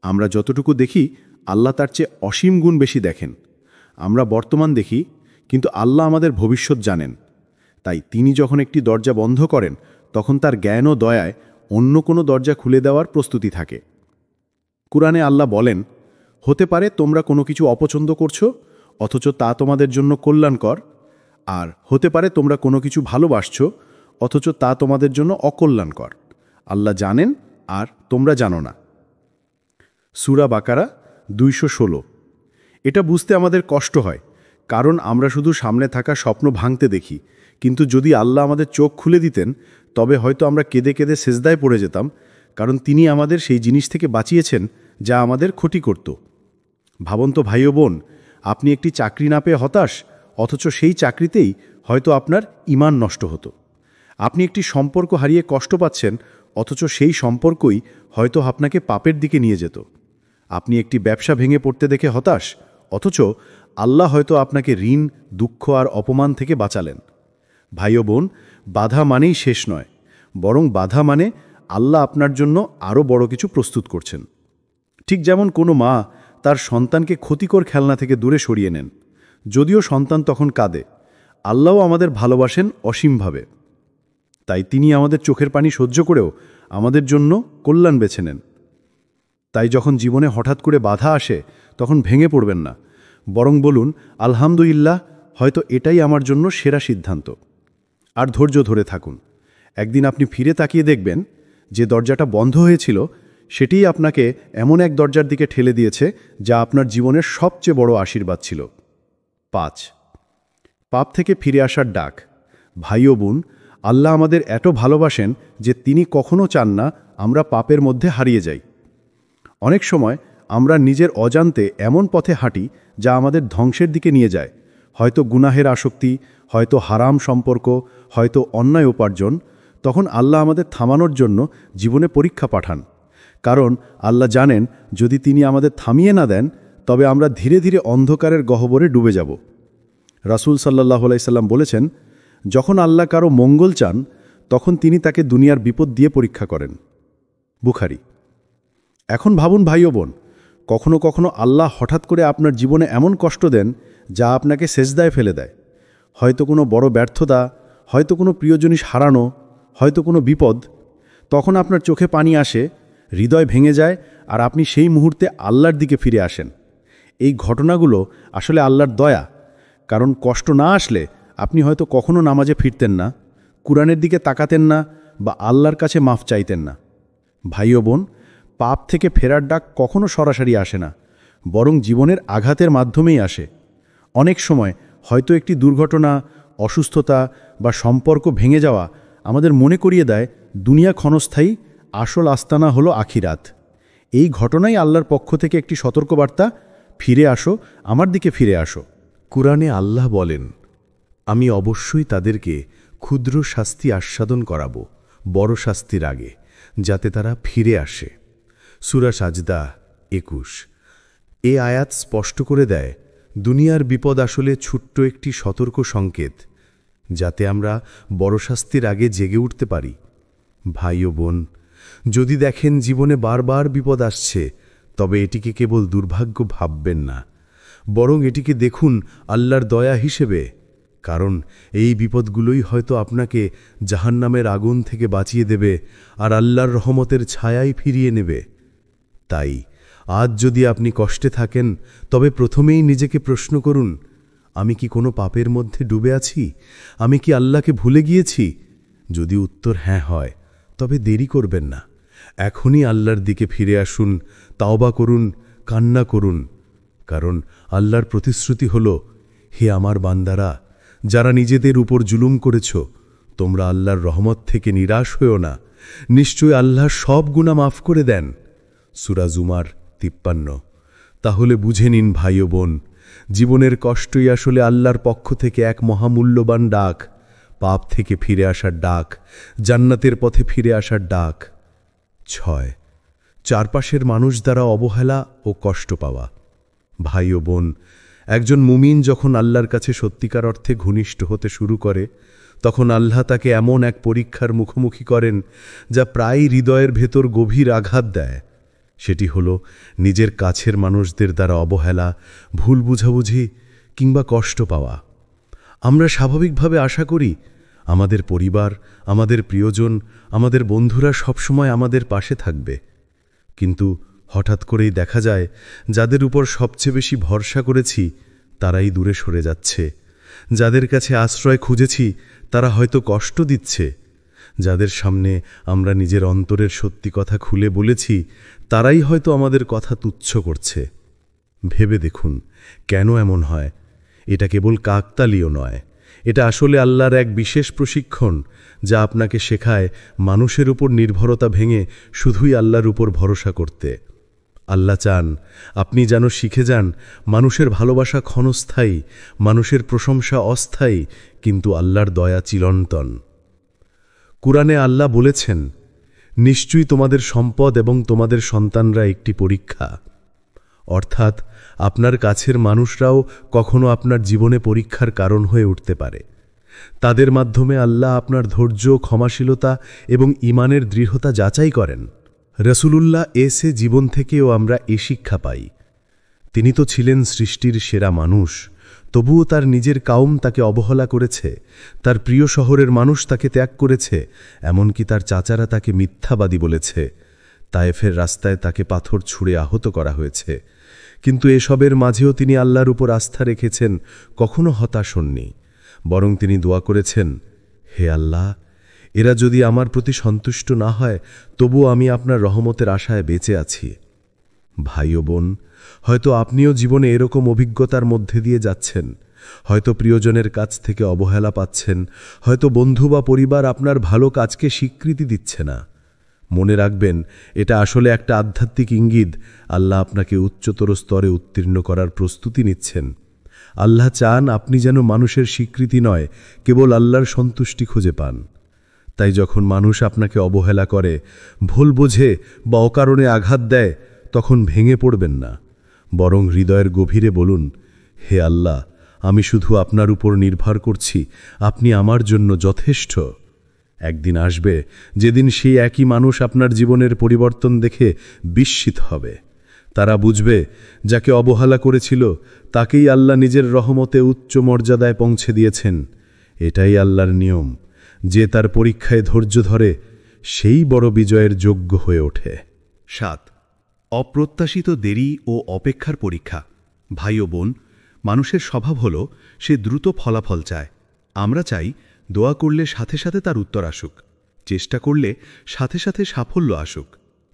আমরা যতটুকু দেখি, আল্লাহ তার চেয়ে অসীম গুণ বেশি দেখেন। আমরা বর্তমান দেখি, কিন্তু আল্লাহ আমাদের ভবিষ্যৎ জানেন। তাই তিনি যখন একটি দরজা বন্ধ করেন, তখন তার জ্ঞান ও দয়ায় অন্য কোনো দরজা খুলে দেওয়ার প্রস্তুতি থাকে। কুরআনে আল্লাহ বলেন, হতে পারে তোমরা কোনো কিছু অপছন্দ করছো, অথচ তা তোমাদের জন্য কল্যাণকর, আর হতে পারে তোমরা কোনো কিছু ভালোবাসছো, অথচ তা তোমাদের জন্য অকল্যাণকর। আল্লাহ জানেন আর তোমরা জানো না। সূরা বাকারা 216। এটা বুঝতে আমাদের কষ্ট হয়, কারণ আমরা শুধু সামনে থাকা স্বপ্ন ভাঙতে দেখি। কিন্তু যদি আল্লাহ আমাদের চোখ খুলে দিতেন, তবে হয়তো আমরা কেঁদে কেঁদে সেজদায় পড়ে যেতাম, কারণ তিনি আমাদের সেই জিনিস থেকে বাঁচিয়েছেন যা আমাদের ক্ষতি করত। ভাবুন তো ভাই ও বোন, আপনি একটি চাকরি না পেয়ে হতাশ, অথচ সেই চাকরিতেই হয়তো আপনার ঈমান নষ্ট হতো। আপনি একটি সম্পর্ক হারিয়ে কষ্ট পাচ্ছেন, অথচ সেই সম্পর্কই হয়তো আপনাকে পাপের দিকে নিয়ে যেত। আপনি একটি ব্যবসা ভেঙে পড়তে দেখে হতাশ, অথচ আল্লাহ হয়তো আপনাকে ঋণ, দুঃখ আর অপমান থেকে বাঁচালেন। ভাই ও বোন, বাধা মানেই শেষ নয়, বরং বাধা মানে আল্লাহ আপনার জন্য আরও বড় কিছু প্রস্তুত করছেন। ঠিক যেমন কোনো মা তার সন্তানকে ক্ষতিকর খেলনা থেকে দূরে সরিয়ে নেন, যদিও সন্তান তখন কাঁদে, আল্লাহও আমাদের ভালোবাসেন অসীমভাবে। তাই তিনি আমাদের চোখের পানি সহ্য করেও আমাদের জন্য কল্যাণ বেছে নেন। তাই যখন জীবনে হঠাৎ করে বাধা আসে, তখন ভেঙে পড়বেন না, বরং বলুন, আলহামদুলিল্লাহ, হয়তো এটাই আমার জন্য সেরা সিদ্ধান্ত। আর ধৈর্য ধরে থাকুন। একদিন আপনি ফিরে তাকিয়ে দেখবেন, যে দরজাটা বন্ধ হয়েছিল সেটিই আপনাকে এমন এক দরজার দিকে ঠেলে দিয়েছে যা আপনার জীবনের সবচেয়ে বড় আশীর্বাদ ছিল। 5. পাপ থেকে ফিরে আসার ডাক। ভাই ও বোন, আল্লাহ আমাদের এত ভালোবাসেন যে তিনি কখনো চান না আমরা পাপের মধ্যে হারিয়ে যাই। অনেক সময় আমরা নিজের অজান্তে এমন পথে হাঁটি যা আমাদের ধ্বংসের দিকে নিয়ে যায়। হয়তো গুনাহের আসক্তি, হয়তো হারাম সম্পর্ক, হয়তো অন্যায় উপার্জন। তখন আল্লাহ আমাদের থামানোর জন্য জীবনে পরীক্ষা পাঠান, কারণ আল্লাহ জানেন যদি তিনি আমাদের থামিয়ে না দেন, তবে আমরা ধীরে ধীরে অন্ধকারের গহ্বরে ডুবে যাব। রাসূল সাল্লাল্লাহু আলাইহি সাল্লাম বলেছেন, যখন আল্লাহ কারো মঙ্গল চান, তখন তিনি তাকে দুনিয়ার বিপদ দিয়ে পরীক্ষা করেন। বুখারী। এখন ভাবুন ভাই ও বোন, কখনো কখনো আল্লাহ হঠাৎ করে আপনার জীবনে এমন কষ্ট দেন যা আপনাকে সেজদায় ফেলে দেয়। হয়তো কোনো বড় ব্যর্থতা, হয়তো কোনো প্রিয় জিনিস হারানো, হয়তো কোনো বিপদ। তখন আপনার চোখে পানি আসে, হৃদয় ভেঙে যায়, আর আপনি সেই মুহূর্তে আল্লাহর দিকে ফিরে আসেন। এই ঘটনাগুলো আসলে আল্লাহর দয়া, কারণ কষ্ট না আসলে আপনি হয়তো কখনো নামাজে ফিরতেন না, কুরআনের দিকে তাকাতেন না, বা আল্লাহর কাছে মাফ চাইতেন না। ভাই ও বোন, পাপ থেকে ফেরার ডাক কখনো সরাসরি আসে না, বরং জীবনের আঘাতের মাধ্যমেই আসে। অনেক সময় হয়তো একটি দুর্ঘটনা, অসুস্থতা বা সম্পর্ক ভেঙে যাওয়া আমাদের মনে করিয়ে দেয় দুনিয়া ক্ষণস্থায়ী, আসল আস্তানা হলো আখিরাত। এই ঘটনাই আল্লাহর পক্ষ থেকে একটি সতর্কবার্তা, ফিরে আসো, আমার দিকে ফিরে আসো। কুরআনে আল্লাহ বলেন, আমি অবশ্যই তাদেরকে ক্ষুদ্র শাস্তি আস্বাদন করাব বড় শাস্তির আগে, যাতে তারা ফিরে আসে। সূরা সাজদা 21। এ আয়াত স্পষ্ট করে দেয়, দুনিয়ার বিপদ আসলে ছোট্ট একটি সতর্ক সংকেত, যাতে আমরা বড় শাস্তির আগে জেগে উঠতে পারি। ভাই ও বোন, যদি দেখেন জীবনে বারবার বিপদ আসছে, তবে এটিকে কেবল দুর্ভাগ্য ভাববেন না, বরং এটিকে দেখুন আল্লাহর দয়া হিসেবে, কারণ এই বিপদগুলোই হয়তো আপনাকে জাহান্নামের আগুন থেকে বাঁচিয়ে দেবে আর আল্লাহর রহমতের ছায়ায় ফিরিয়ে নেবে। তাই আজ যদি আপনি কষ্টে থাকেন, তবে প্রথমেই নিজেকে প্রশ্ন করুন, আমি কি কোনো পাপের মধ্যে ডুবে আছি? আমি কি আল্লাহকে ভুলে গিয়েছি? যদি উত্তর হ্যাঁ হয়, তবে দেরি করবেন না, এখনই আল্লাহর দিকে ফিরে আসুন, তাওবা করুন, কান্না করুন, কারণ আল্লাহর প্রতিশ্রুতি হল, হে আমার বান্দারা, যারা নিজেদের উপর জুলুম করেছ, তোমরা আল্লাহর রহমত থেকে নিরাশ হও না, নিশ্চয় আল্লাহ সব গুনাহ মাফ করে দেন। সূরা জুমার 53। তাহলে বুঝে নিন ভাই ও বোন, জীবনের কষ্টই আসলে আল্লাহর পক্ষ থেকে এক মহামূল্যবান ডাক। পাপ থেকে ফিরে আসার ডাক, জান্নাতের পথে ফিরে আসার ডাক। 6. চারপাশের মানুষ দ্বারা অবহেলা ও কষ্ট পাওয়া। ভাই ও বোন, একজন মুমিন যখন আল্লাহর কাছে সত্যিকার অর্থে ঘনিষ্ঠ হতে শুরু করে, তখন আল্লাহ তাকে এমন এক পরীক্ষার মুখোমুখি করেন যা প্রায় হৃদয়ের ভেতর গভীর আঘাত দেয়। সেটি হল নিজের কাছের মানুষদের দ্বারা অবহেলা, ভুল বুঝাবুঝি কিংবা কষ্ট পাওয়া। আমরা স্বাভাবিকভাবে আশা করি আমাদের পরিবার, আমাদের প্রিয়জন, আমাদের বন্ধুরা সবসময় আমাদের পাশে থাকবে, কিন্তু হঠাৎ করেই দেখা যায় যাদের উপর সবচেয়ে বেশি ভরসা করেছি তারাই দূরে সরে যাচ্ছে। যাদের কাছে আশ্রয় খুঁজেছি তারা হয়তো কষ্ট দিচ্ছে। যাদের সামনে আমরা নিজের অন্তরের সত্যি কথা খুলে বলেছি তারাই হয়তো আমাদের কথা তুচ্ছ করছে। ভেবে দেখুন কেন এমন হয়। এটা কেবল কাকতালীয় নয়, এটা আসলে আল্লাহর এক বিশেষ প্রশিক্ষণ যা আপনাকে শেখায় মানুষের উপর নির্ভরতা ভেঙে শুধুই আল্লাহর উপর ভরসা করতে। আল্লাহ চান আপনি যেন শিখে যান মানুষের ভালোবাসা ক্ষণস্থায়ী, মানুষের প্রশংসা অস্থায়ী, কিন্তু আল্লাহর দয়া চিরন্তন। কুরআনে আল্লাহ বলেছেন, নিশ্চয়ই তোমাদের সম্পদ এবং তোমাদের সন্তানরা একটি পরীক্ষা। অর্থাৎ আপনার কাছের মানুষরাও কখনো আপনার জীবনে পরীক্ষার কারণ হয়ে উঠতে পারে। তাদের মাধ্যমে আল্লাহ আপনার ধৈর্য, ক্ষমাশীলতা এবং ঈমানের দৃঢ়তা যাচাই করেন। রাসূলুল্লাহ এসে জীবন থেকেও আমরা এ শিক্ষা পাই। তিনি তো ছিলেন সৃষ্টির সেরা মানুষ, তবুও তার নিজের কাউম তাকে অবহেলা করেছে, তার প্রিয় শহরের মানুষ তাকে ত্যাগ করেছে, এমনকি তার চাচারা তাকে মিথ্যাবাদী বলেছে। তায়েফের রাস্তায় তাকে পাথর ছুঁড়ে আহত করা হয়েছে। কিন্তু এসবের মাঝেও তিনি আল্লাহর উপর আস্থা রেখেছেন, কখনো হতাশ হননি। বরং তিনি দোয়া করেছেন, হে আল্লাহ, এরা যদি আমার প্রতি সন্তুষ্ট না হয় তবুও আমি আপনার রহমতের আশায় বেঁচে আছি। ভাই ও বোন, হয়তো আপনিও জীবনে এরকম অভিজ্ঞতার মধ্যে দিয়ে যাচ্ছেন। হয়তো প্রিয়জনের কাছ থেকে অবহেলা পাচ্ছেন, হয়তো বন্ধু বা পরিবার আপনার ভালো কাজকে স্বীকৃতি দিচ্ছে না। মনে রাখবেন, এটা আসলে একটা আধ্যাত্মিক ইঙ্গিত। আল্লাহ আপনাকে উচ্চতর স্তরে উত্তীর্ণ করার প্রস্তুতি নিচ্ছেন। আল্লাহ চান আপনি যেন মানুষের স্বীকৃতি নয়, কেবল আল্লাহর সন্তুষ্টি খুঁজে পান। তাই যখন মানুষ আপনাকে অবহেলা করে, ভুল বোঝে বা অকারণে আঘাত দেয়, তখন ভেঙে পড়বেন না। বরং হৃদয়ের গভীরে বলুন, হে আল্লাহ, আমি শুধু আপনার উপর নির্ভর করছি, আপনি আমার জন্য যথেষ্ট। একদিন আসবে যেদিন সেই একই মানুষ আপনার জীবনের পরিবর্তন দেখে বিস্মিত হবে। তারা বুঝবে যাকে অবহেলা করেছিল তাকেই আল্লাহ নিজের রহমতে উচ্চ মর্যাদায় পৌঁছে দিয়েছেন। এটাই আল্লাহর নিয়ম। যে তার পরীক্ষায় ধৈর্য ধরে সেই বড় বিজয়ের যোগ্য হয়ে ওঠে। 7. অপ্রত্যাশিত দেরি ও অপেক্ষার পরীক্ষা। ভাই ও বোন, মানুষের স্বভাব হল সে দ্রুত ফলাফল চায়। আমরা চাই দোয়া করলে সাথে সাথে তার উত্তর আসুক, চেষ্টা করলে সাথে সাথে সাফল্য আসুক।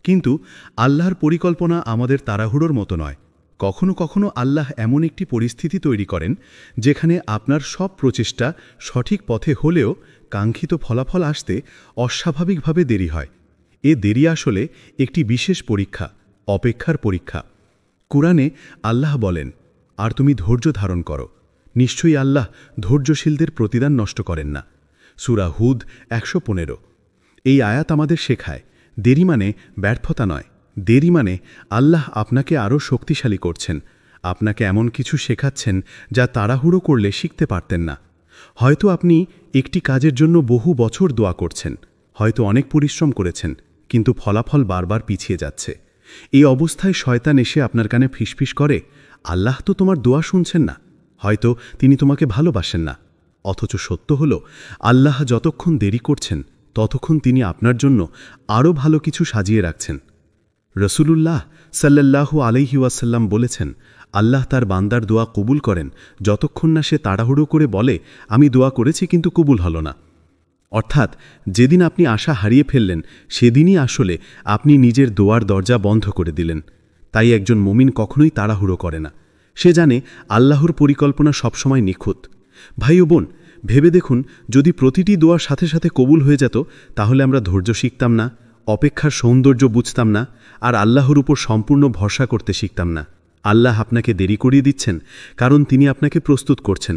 কিন্তু আল্লাহর পরিকল্পনা আমাদের তাড়াহুড়োর মতো নয়। কখনো কখনো আল্লাহ এমন একটি পরিস্থিতি তৈরি করেন যেখানে আপনার সব প্রচেষ্টা সঠিক পথে হলেও কাঙ্ক্ষিত ফলাফল আসতে অস্বাভাবিকভাবে দেরি হয়। এ দেরি আসলে একটি বিশেষ পরীক্ষা, অপেক্ষার পরীক্ষা। কুরআনে আল্লাহ বলেন, আর তুমি ধৈর্য ধারণ করো, নিশ্চয়ই আল্লাহ ধৈর্যশীলদের প্রতিদান নষ্ট করেন না। সূরা হুদ 115। এই আয়াত আমাদের শেখায়, দেরি মানে ব্যর্থতা নয়। দেরি মানে আল্লাহ আপনাকে আরও শক্তিশালী করছেন, আপনাকে এমন কিছু শেখাচ্ছেন যা তাড়াহুড়ো করলে শিখতে পারতেন না। হয়তো আপনি একটি কাজের জন্য বহু বছর দোয়া করছেন, হয়তো অনেক পরিশ্রম করেছেন, কিন্তু ফলাফল বারবার পিছিয়ে যাচ্ছে। এই অবস্থায় শয়তান এসে আপনার কানে ফিসফিস করে, আল্লাহ তো তোমার দোয়া শুনছেন না, হয়তো তিনি তোমাকে ভালোবাসেন না। অথচ সত্য হল, আল্লাহ যতক্ষণ দেরি করছেন ততক্ষণ তিনি আপনার জন্য আরও ভালো কিছু সাজিয়ে রাখছেন। রাসূলুল্লাহ সাল্লাল্লাহু আলাইহি ওয়াসাল্লাম বলেছেন, আল্লাহ তার বান্দার দোয়া কবুল করেন যতক্ষণ না সে তাড়াহুড়ো করে বলে, আমি দোয়া করেছি কিন্তু কবুল হল না। অর্থাৎ যেদিন আপনি আশা হারিয়ে ফেললেন সেদিনই আসলে আপনি নিজের দোয়ার দরজা বন্ধ করে দিলেন। তাই একজন মুমিন কখনোই তাড়াহুড়ো করে না। সে জানে আল্লাহর পরিকল্পনা সবসময় নিখুঁত। ভাই ও বোন, ভেবে দেখুন, যদি প্রতিটি দোয়ার সাথে সাথে কবুল হয়ে যেত, তাহলে আমরা ধৈর্য শিখতাম না, অপেক্ষার সৌন্দর্য বুঝতাম না, আর আল্লাহর উপর সম্পূর্ণ ভরসা করতে শিখতাম না। আল্লাহ আপনাকে দেরি করিয়ে দিচ্ছেন কারণ তিনি আপনাকে প্রস্তুত করছেন।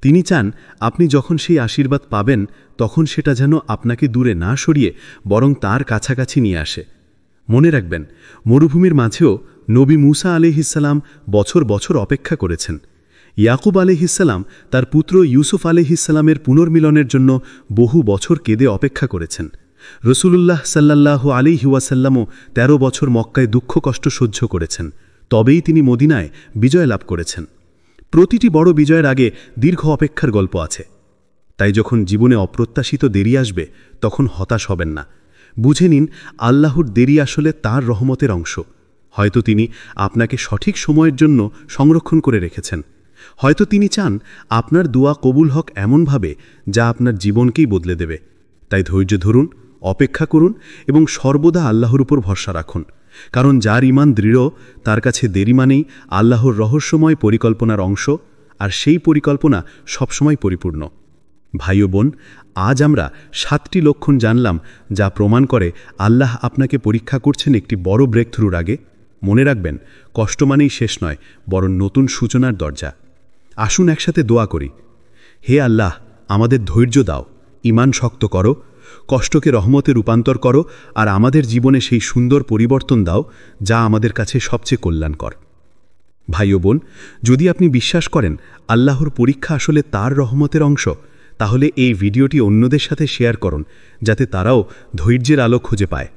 তিনি চান আপনি যখন সেই আশীর্বাদ পাবেন তখন সেটা যেন আপনাকে দূরে না সরিয়ে বরং তার কাছাকাছি নিয়ে আসে। মনে রাখবেন, মরুভূমির মাঝেও নবী মুসা আলাইহিসসালাম বছর বছর অপেক্ষা করেছেন। ইয়াকুব আলাইহিসসালাম তার পুত্র ইউসুফ আলাইহিসসালামের পুনর্মিলনের জন্য বহু বছর কেঁদে অপেক্ষা করেছেন। রসুলুল্লাহ সাল্লাল্লাহু আলাইহি ওয়াসাল্লামও ১৩ বছর মক্কায় দুঃখ কষ্ট সহ্য করেছেন, তবেই তিনি মদিনায় বিজয় লাভ করেছেন। প্রতিটি বড় বিজয়ের আগে দীর্ঘ অপেক্ষার গল্প আছে। তাই যখন জীবনে অপ্রত্যাশিত দেরি আসবে তখন হতাশ হবেন না। বুঝে নিন, আল্লাহর দেরি আসলে তার রহমতের অংশ। হয়তো তিনি আপনাকে সঠিক সময়ের জন্য সংরক্ষণ করে রেখেছেন। হয়তো তিনি চান আপনার দোয়া কবুল হক এমনভাবে যা আপনার জীবনকেই বদলে দেবে। তাই ধৈর্য ধরুন, অপেক্ষা করুন এবং সর্বদা আল্লাহর উপর ভরসা রাখুন। কারণ যার ঈমান দৃঢ় তার কাছে দেরি মানেই আল্লাহর রহস্যময় পরিকল্পনার অংশ, আর সেই পরিকল্পনা সবসময় পরিপূর্ণ। ভাই ও বোন, আজ আমরা 7টি লক্ষণ জানলাম যা প্রমাণ করে আল্লাহ আপনাকে পরীক্ষা করছেন একটি বড় ব্রেকথ্রুর আগে। মনে রাখবেন, কষ্ট মানেই শেষ নয়, বরং নতুন সূচনার দরজা। আসুন একসাথে দোয়া করি। হে আল্লাহ, আমাদের ধৈর্য দাও, ঈমান শক্ত করো, কষ্টকে রহমতে রূপান্তর করো, আর আমাদের জীবনে সেই সুন্দর পরিবর্তন দাও যা আমাদের কাছে সবচেয়ে কল্যাণকর। ভাই ও বোন, যদি আপনি বিশ্বাস করেন আল্লাহর পরীক্ষা আসলে তার রহমতের অংশ, তাহলে এই ভিডিওটি অন্যদের সাথে শেয়ার করুন যাতে তারাও ধৈর্যের আলো খুঁজে পায়।